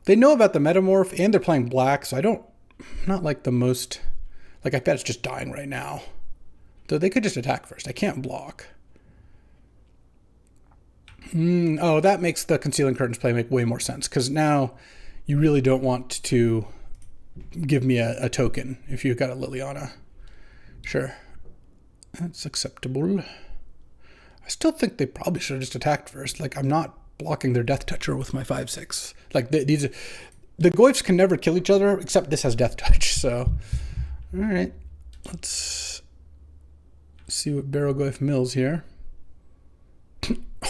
They know about the Metamorph, and they're playing black, so I'm not like the most... Like, I bet it's just dying right now. So they could just attack first. I can't block. Oh, that makes the Concealing Curtains play make way more sense, because now you really don't want to give me a token if you've got a Liliana. Sure. That's acceptable. I still think they probably should have just attacked first. Like, I'm not blocking their Death Toucher with my 5/6. Like, the Goyfs can never kill each other, except this has Death Touch, so... Alright. Let's see what Barogoyf mills here.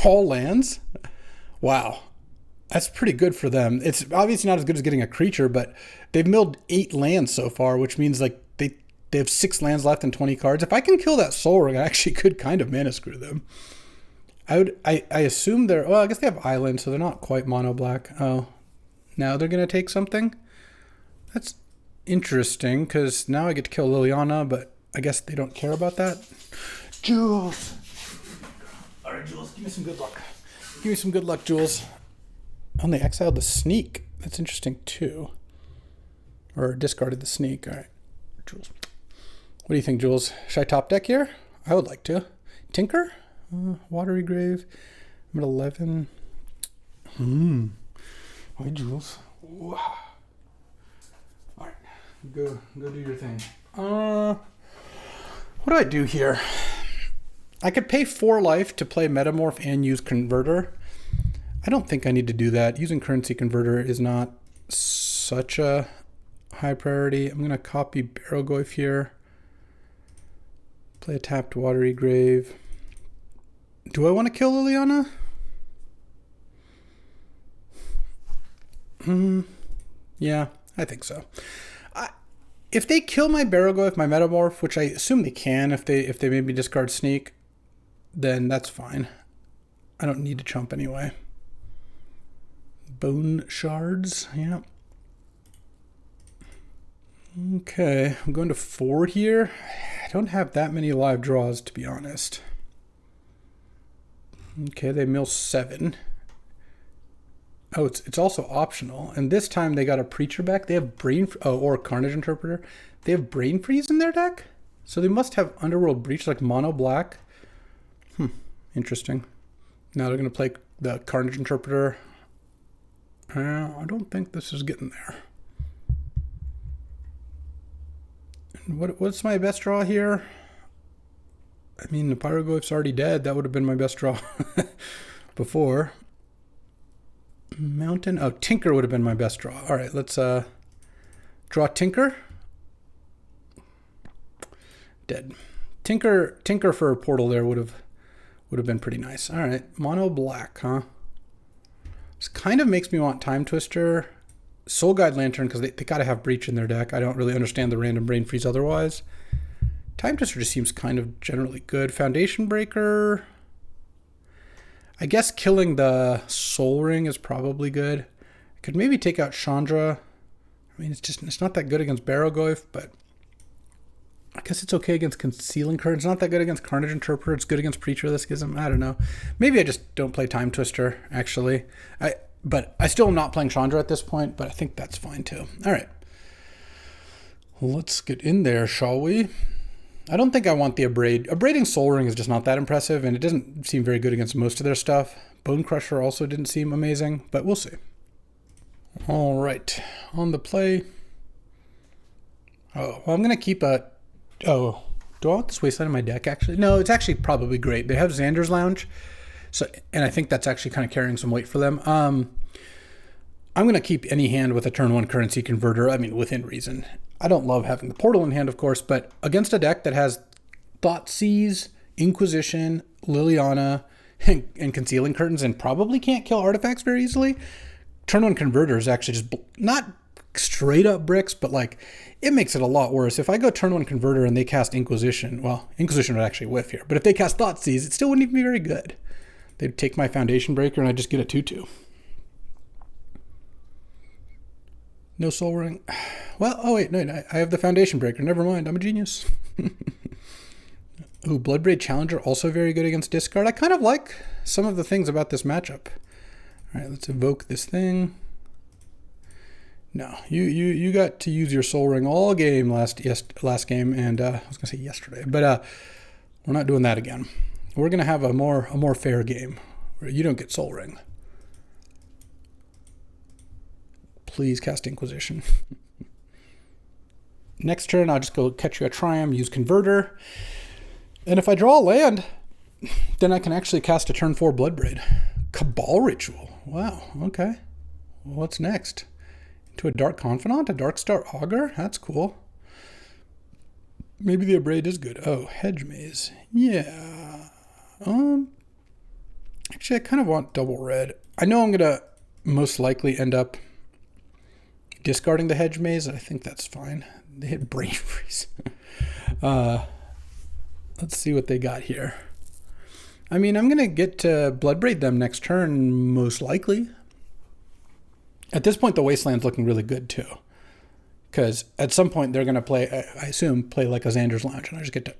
All lands? Wow. That's pretty good for them. It's obviously not as good as getting a creature, but they've milled 8 lands so far, which means, like, they have 6 lands left and 20 cards. If I can kill that Soul Ring, I actually could kind of mana screw them. I assume they're... Well, I guess they have Island, so they're not quite mono black. Oh, now they're going to take something? That's interesting, because now I get to kill Liliana, but I guess they don't care about that. Jules! All right, Jules, give me some good luck. Give me some good luck, Jules. Oh, they exiled the sneak. That's interesting too. Or discarded the sneak. All right, Jules. What do you think, Jules? Should I top deck here? I would like to. Tinker? Watery Grave. I'm at 11. Hi, Jules. All right, go do your thing. What do I do here? I could pay 4 life to play Metamorph and use Converter. I don't think I need to do that. Using Currency Converter is not such a high priority. I'm going to copy Barrogoyf here. Play a tapped Watery Grave. Do I want to kill Liliana? Yeah, I think so. If they kill my Barrogoyf, my Metamorph, which I assume they can if they maybe discard Sneak, then that's fine. I don't need to chump anyway. Bone Shards, yeah. Okay, I'm going to 4 here. I don't have that many live draws, to be honest. Okay, they mill 7. Oh, it's also optional. And this time they got a Preacher back. They have or Carnage Interpreter. They have Brain Freeze in their deck? So they must have Underworld Breach, like mono black. Interesting. Now they're going to play the Carnage Interpreter. I don't think this is getting there. What's my best draw here? I mean, the Pyrogoyf's already dead. That would have been my best draw before. Mountain. Oh, Tinker would have been my best draw. All right, let's draw Tinker. Dead. Tinker for a portal there would have been pretty nice. All right, mono black, huh? This kind of makes me want Time Twister. Soul Guide Lantern, because they got to have Breach in their deck. I don't really understand the random Brain Freeze otherwise. Time Twister just seems kind of generally good. Foundation Breaker. I guess killing the Soul Ring is probably good. I could maybe take out Chandra. I mean, it's not that good against Barrogoyf, but I guess it's okay against Concealing Current. It's not that good against Carnage Interpreter. It's good against Preacher of the Schism. I don't know. Maybe I just don't play Time Twister, actually. But I still am not playing Chandra at this point, but I think that's fine too. All right. Let's get in there, shall we? I don't think I want the Abrade. Abrading Soul Ring is just not that impressive, and it doesn't seem very good against most of their stuff. Bone Crusher also didn't seem amazing, but we'll see. All right. On the play. Oh, well, I'm going to keep a... Oh, do I want this Wasteland in my deck, actually? No, it's actually probably great. They have Xander's Lounge. So, and I think that's actually kind of carrying some weight for them. I'm going to keep any hand with a turn 1 Currency Converter. I mean, within reason. I don't love having the Portal in hand, of course, but against a deck that has Thoughtseize, Inquisition, Liliana, and Concealing Curtains, and probably can't kill artifacts very easily, turn 1 Converter is actually just not straight up bricks, but like it makes it a lot worse. If I go turn 1 Converter and they cast Inquisition, well, Inquisition would actually whiff here, but if they cast Thoughtseize, it still wouldn't even be very good. They'd take my Foundation Breaker and I'd just get a 2/2. No Soul Ring. Well, oh wait, no, I have the Foundation Breaker. Never mind, I'm a genius. Ooh, Bloodbraid Challenger, also very good against discard. I kind of like some of the things about this matchup. All right, let's evoke this thing. No, you got to use your Soul Ring all game last game, and I was gonna say yesterday, but we're not doing that again. We're gonna have a more fair game where you don't get Soul Ring. Please cast Inquisition. Next turn, I'll just go catch you a Triumph, use Converter. And if I draw a land, then I can actually cast a turn 4 Bloodbraid. Cabal Ritual. Wow, okay. What's next? Into a Dark Confidant? A Darkstar Augur? That's cool. Maybe the Abrade is good. Oh, Hedge Maze. Yeah. Actually, I kind of want double red. I know I'm going to most likely end up discarding the Hedge Maze. I think that's fine. They hit Brain Freeze. Let's see what they got here. I mean, I'm going to get to Bloodbraid them next turn, most likely. At this point, the Wasteland's looking really good, too. Because at some point, they're going to play, I assume, play like a Xander's Lounge. And I just get to...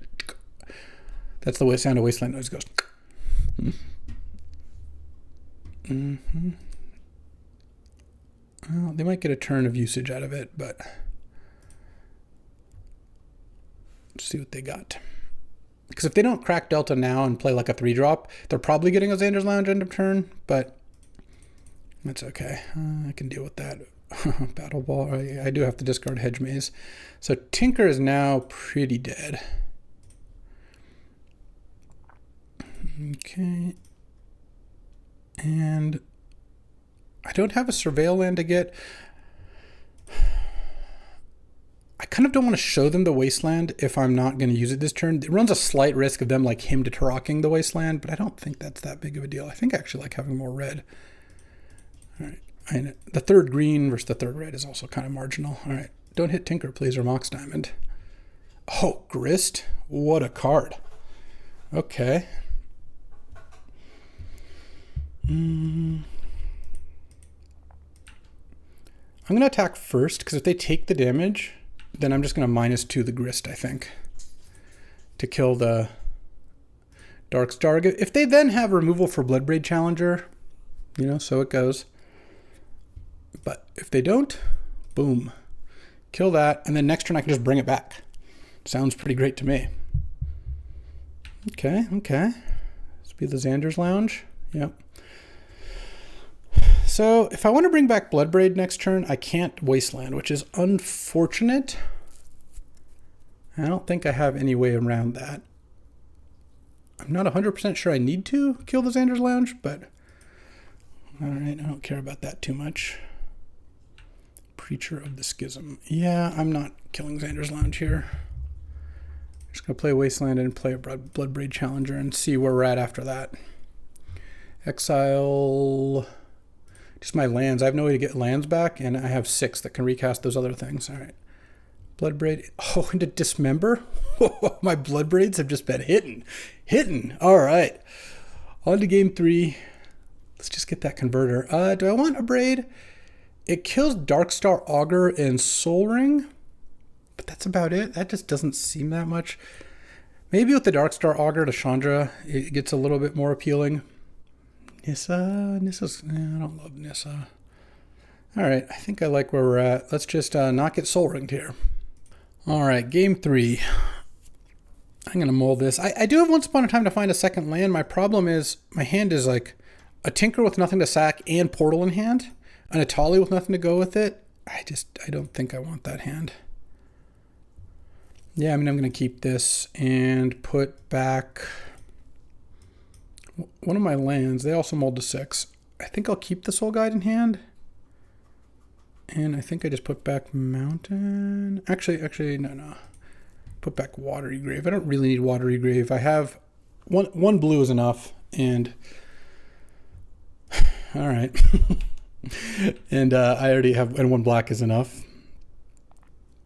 That's the way sound of Wasteland noise goes. Mm-hmm. Well, they might get a turn of usage out of it, but let's see what they got. Because if they don't crack Delta now and play like a 3-drop, they're probably getting a Xander's Lounge end of turn, but that's okay. I can deal with that. Battle Ball. I do have to discard Hedge Maze. So Tinker is now pretty dead. Okay. And I don't have a Surveil land to get. I kind of don't want to show them the Wasteland if I'm not going to use it this turn. It runs a slight risk of them like him to Tarocking the Wasteland, but I don't think that's that big of a deal. I think I actually like having more red. All right. The third green versus the third red is also kind of marginal. All right. Don't hit Tinker, please, or Mox Diamond. Oh, Grist. What a card. Okay. I'm going to attack first, because if they take the damage, then I'm just going to -2 the Grist, I think, to kill the Darkstar. If they then have removal for Bloodbraid Challenger, you know, so it goes. But if they don't, boom, kill that, and then next turn I can just bring it back. Sounds pretty great to me. Okay. Let's be the Xander's Lounge. Yep. So if I want to bring back Bloodbraid next turn, I can't Wasteland, which is unfortunate. I don't think I have any way around that. I'm not 100% sure I need to kill the Xander's Lounge, but all right, I don't care about that too much. Preacher of the Schism. Yeah, I'm not killing Xander's Lounge here. I'm just going to play Wasteland and play a Bloodbraid Challenger and see where we're at after that. Exile... just my lands. I have no way to get lands back, and I have 6 that can recast those other things. All right. Bloodbraid. Oh, and to Dismember? My Bloodbraids have just been hitting. All right. On to game 3. Let's just get that converter. Do I want a Braid? It kills Darkstar Augur and Soul Ring, but that's about it. That just doesn't seem that much. Maybe with the Darkstar Augur to Chandra, it gets a little bit more appealing. Nissa's, I don't love Nissa. All right, I think I like where we're at. Let's just not get Soul Ringed here. All right, game 3. I'm going to mold this. I do have Once Upon a Time to find a second land. My problem is my hand is like a Tinker with nothing to sack and Portal in hand, and a Tali with nothing to go with it. I don't think I want that hand. Yeah, I mean, I'm going to keep this and put back one of my lands. They also mold to 6. I think I'll keep the Soul Guide in hand. And I think I just put back Mountain. Actually, no. Put back Watery Grave. I don't really need Watery Grave. I have one blue is enough. And all right. And I already have, and 1 black is enough.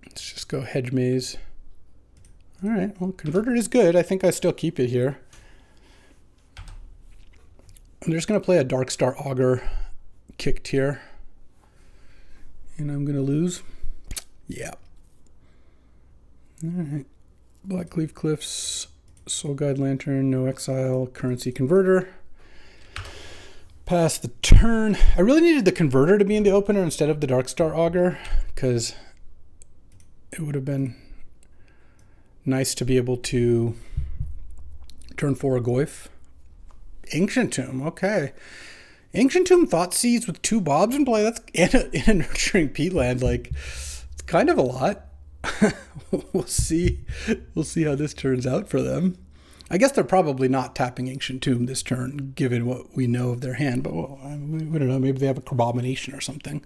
Let's just go Hedge Maze. All right. Well, Converter is good. I think I still keep it here. I'm just going to play a Darkstar Augur kicked here. And I'm going to lose. Yeah. All right. Blackleaf Cliffs, Soul Guide Lantern, no exile, currency converter. Pass the turn. I really needed the converter to be in the opener instead of the Darkstar Augur, because it would have been nice to be able to turn 4 a Goyf. Ancient Tomb, okay. Ancient Tomb Thoughtseize with 2 Bobs in play. That's in a Nurturing Peatland. Like, it's kind of a lot. We'll see how this turns out for them. I guess they're probably not tapping Ancient Tomb this turn, given what we know of their hand. But well, we don't know. Maybe they have a Abomination or something.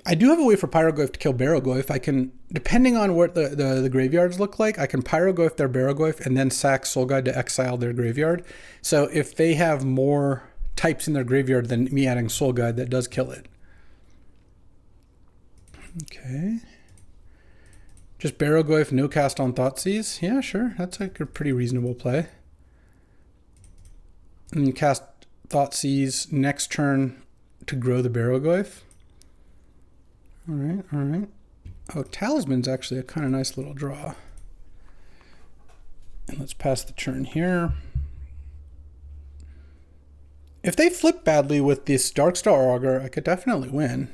I do have a way for Pyrogoyf to kill Barrogoyf. I can, depending on what the graveyards look like, I can Pyrogoyf their Barrogoyf and then sack Soul Guide to exile their graveyard. So if they have more types in their graveyard than me adding Soul Guide, that does kill it. Okay. Just Barrogoyf, no cast on Thoughtseize. Yeah, sure. That's like a pretty reasonable play. And you cast Thoughtseize next turn to grow the Barrogoyf. All right. Oh, Talisman's actually a kind of nice little draw. And let's pass the turn here. If they flip badly with this Darkstar Augur, I could definitely win.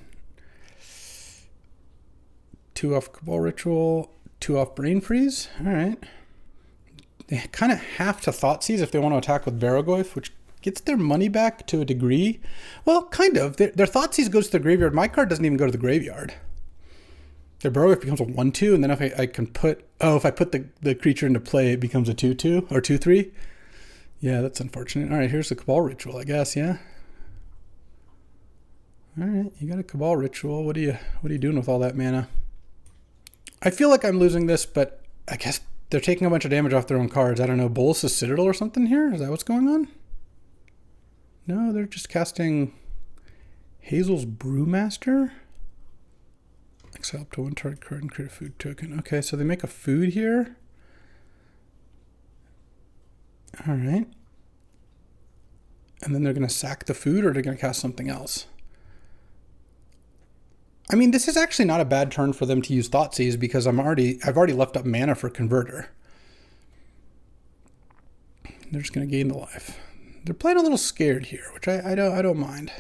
2 off Cabal Ritual, 2 off Brain Freeze. All right. They kind of have to Thoughtseize if they want to attack with Barrogoyf, which gets their money back to a degree. Well, kind of. Their Thoughtseize goes to the graveyard. My card doesn't even go to the graveyard. Their Barrogoyf becomes a 1/2, and then if I can put... Oh, if I put the creature into play, it becomes a 2/2 or 2/3. Yeah, that's unfortunate. All right, here's the Cabal Ritual, I guess, yeah? All right, you got a Cabal Ritual. What are you doing with all that mana? I feel like I'm losing this, but I guess they're taking a bunch of damage off their own cards. I don't know, Bolus's Citadel or something here? Is that what's going on? No, they're just casting Hazel's Brewmaster. Exile up to 1 target card and create a food token. Okay, so they make a food here. All right. And then they're going to sack the food, or they're going to cast something else. I mean, this is actually not a bad turn for them to use Thoughtseize because I've already left up mana for Converter. They're just going to gain the life. They're playing a little scared here, which I don't mind.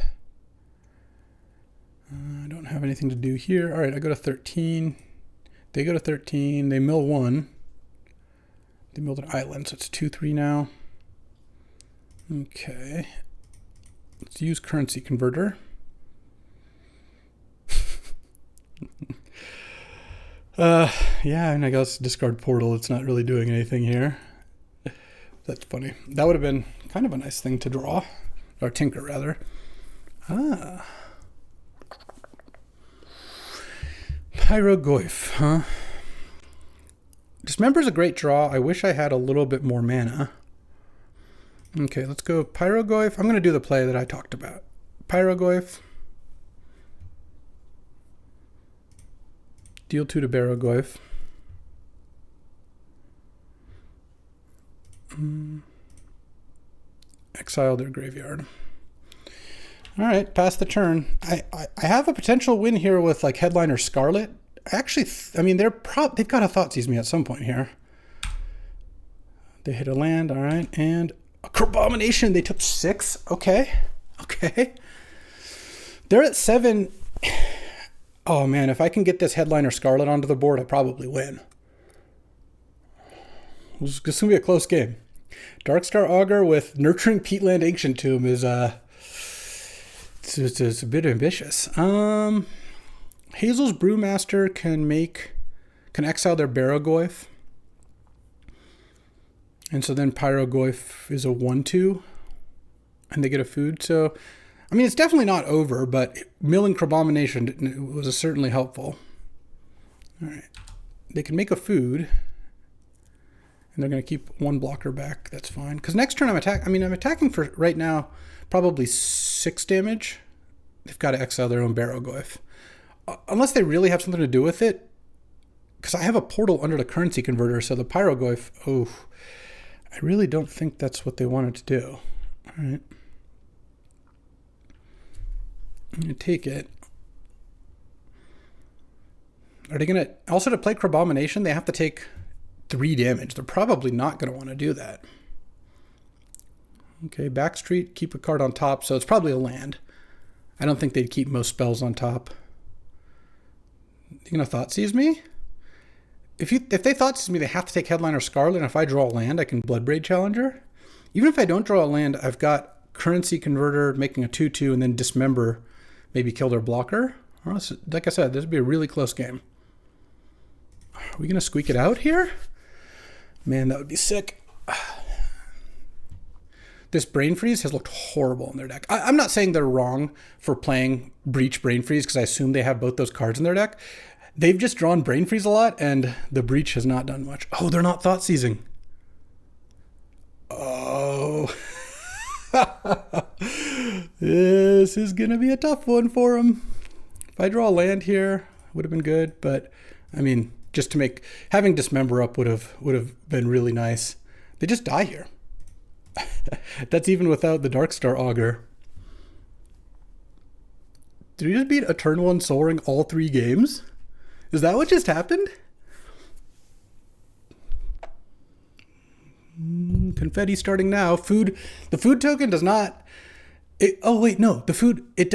I don't have anything to do here. All right, I go to 13. They go to 13. They mill 1. They milled an island, so it's 2/3 now. Okay. Let's use Currency Converter. Yeah, and I guess discard Portal. It's not really doing anything here. That's funny. That would have been kind of a nice thing to draw. Or tinker, rather. Ah. Pyrogoyf, huh? Dismember's a great draw. I wish I had a little bit more mana. Okay, let's go Pyrogoyf. I'm going to do the play that I talked about. Pyrogoyf. Deal 2 to Barrogoyf. Exile their graveyard. All right, pass the turn. I have a potential win here with like Headliner Scarlet. Actually, I mean, they've got to Thoughtseize me at some point here. They hit a land, all right, and a Crabomination. They took 6. Okay. They're at 7. Oh man, if I can get this Headliner Scarlet onto the board, I probably win. It's gonna be a close game. Darkstar Augur with Nurturing Peatland Ancient Tomb is it's a bit ambitious. Hazel's Brewmaster can exile their Barrogoyf. And so then Pyrogoyf is a 1/2. And they get a food. So, I mean, it's definitely not over, but milling Crabomination was certainly helpful. All right. They can make a food. And they're going to keep 1 blocker back. That's fine. Because next turn I'm attacking for, right now, probably 6 damage. They've got to exile their own Barrogoyf. Unless they really have something to do with it. Because I have a portal under the Currency Converter, so the Pyrogoyf, I really don't think that's what they wanted to do. All right. I'm going to take it. Are they going to... Also, to play Crabomination, they have to take 3 damage. They're probably not going to want to do that. Okay, Backstreet, keep a card on top, so it's probably a land. I don't think they'd keep most spells on top. You going to Thoughtseize me? If they Thoughtseize me, they have to take Headliner Scarlet, and if I draw a land, I can Bloodbraid Challenger. Even if I don't draw a land, I've got Currency Converter making a 2/2, and then Dismember, maybe kill their blocker. Like I said, this would be a really close game. Are we going to squeak it out here? Man, that would be sick. This Brain Freeze has looked horrible in their deck. I'm not saying they're wrong for playing Breach Brain Freeze, because I assume they have both those cards in their deck. They've just drawn Brain Freeze a lot, and the Breach has not done much. Oh, they're not Thoughtseizing. Oh. This is going to be a tough one for them. If I draw a land here, would have been good, but I mean, just to make having Dismember up would have been really nice. They just die here. That's even without the Darkstar Augur. Did we just beat a turn 1 Sol Ring all 3 games? Is that what just happened? Confetti starting now. Food. The food token does not. Oh wait, no. The food. It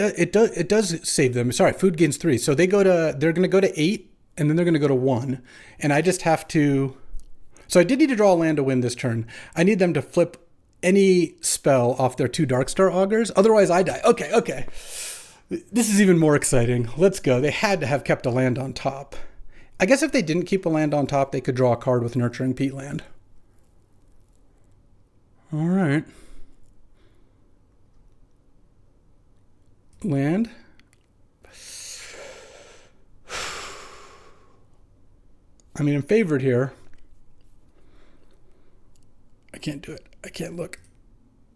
does save them. Sorry, food gains 3. So they're going to go to 8, and then they're going to go to 1. And I just have to... So I did need to draw a land to win this turn. I need them to flip any spell off their 2 Darkstar Augurs. Otherwise, I die. Okay. This is even more exciting. Let's go. They had to have kept a land on top. I guess if they didn't keep a land on top, they could draw a card with Nurturing Peatland. All right. Land. I mean, I'm favored here. I can't do it. I can't look.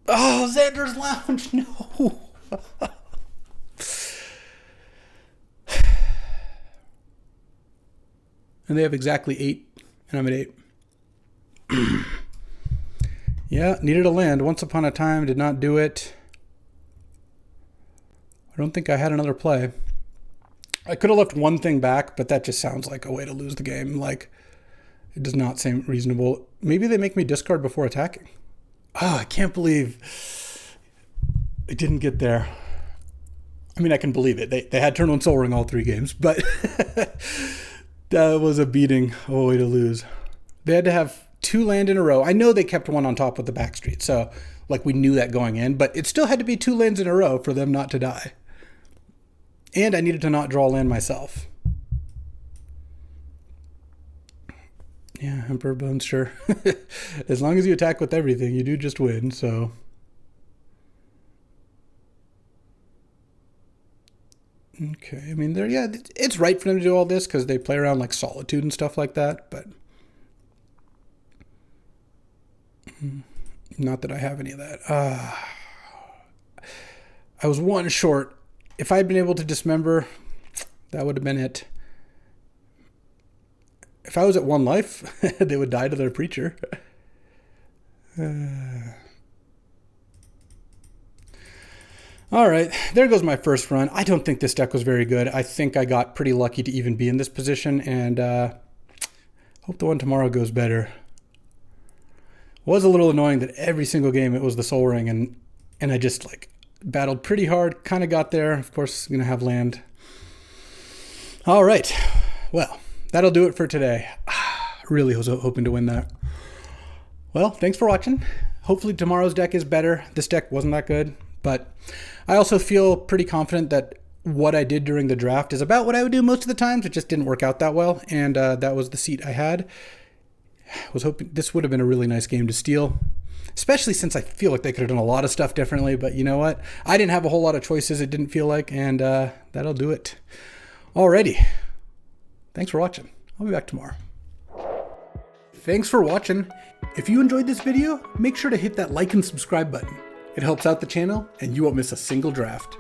Oh, Xander's Lounge. No. And they have exactly 8, and I'm at 8. Yeah, needed a land. Once upon a time, did not do it. I don't think I had another play. I could have left one thing back, but that just sounds like a way to lose the game. Like, it does not seem reasonable. Maybe they make me discard before attacking. Oh, I can't believe it didn't get there. I mean, I can believe it. They had turn 1 Soul Ring all 3 games, but that was a beating. Oh, way to lose. They had to have 2 land in a row. I know they kept 1 on top with the backstreet, so like we knew that going in, but it still had to be 2 lands in a row for them not to die. And I needed to not draw land myself. Yeah, Emperor Bones, sure. As long as you attack with everything, you do just win, so. Okay, I mean, it's right for them to do all this because they play around like Solitude and stuff like that, but not that I have any of that. I was 1 short. If I'd been able to dismember, that would have been it. If I was at 1 life, they would die to their Preacher. All right, there goes my first run. I don't think this deck was very good. I think I got pretty lucky to even be in this position, and hope the one tomorrow goes better. It was a little annoying that every single game it was the Soul Ring, and I just like battled pretty hard, kind of got there. Of course, I'm going to have land. All right, well, that'll do it for today. Really was hoping to win that. Well, thanks for watching. Hopefully tomorrow's deck is better. This deck wasn't that good, but I also feel pretty confident that what I did during the draft is about what I would do most of the times. It just didn't work out that well, and that was the seat I had. I was hoping this would have been a really nice game to steal, especially since I feel like they could have done a lot of stuff differently, but you know what? I didn't have a whole lot of choices, it didn't feel like, and that'll do it. Alrighty. Thanks for watching. I'll be back tomorrow. Thanks for watching. If you enjoyed this video, make sure to hit that like and subscribe button. It helps out the channel, and you won't miss a single draft.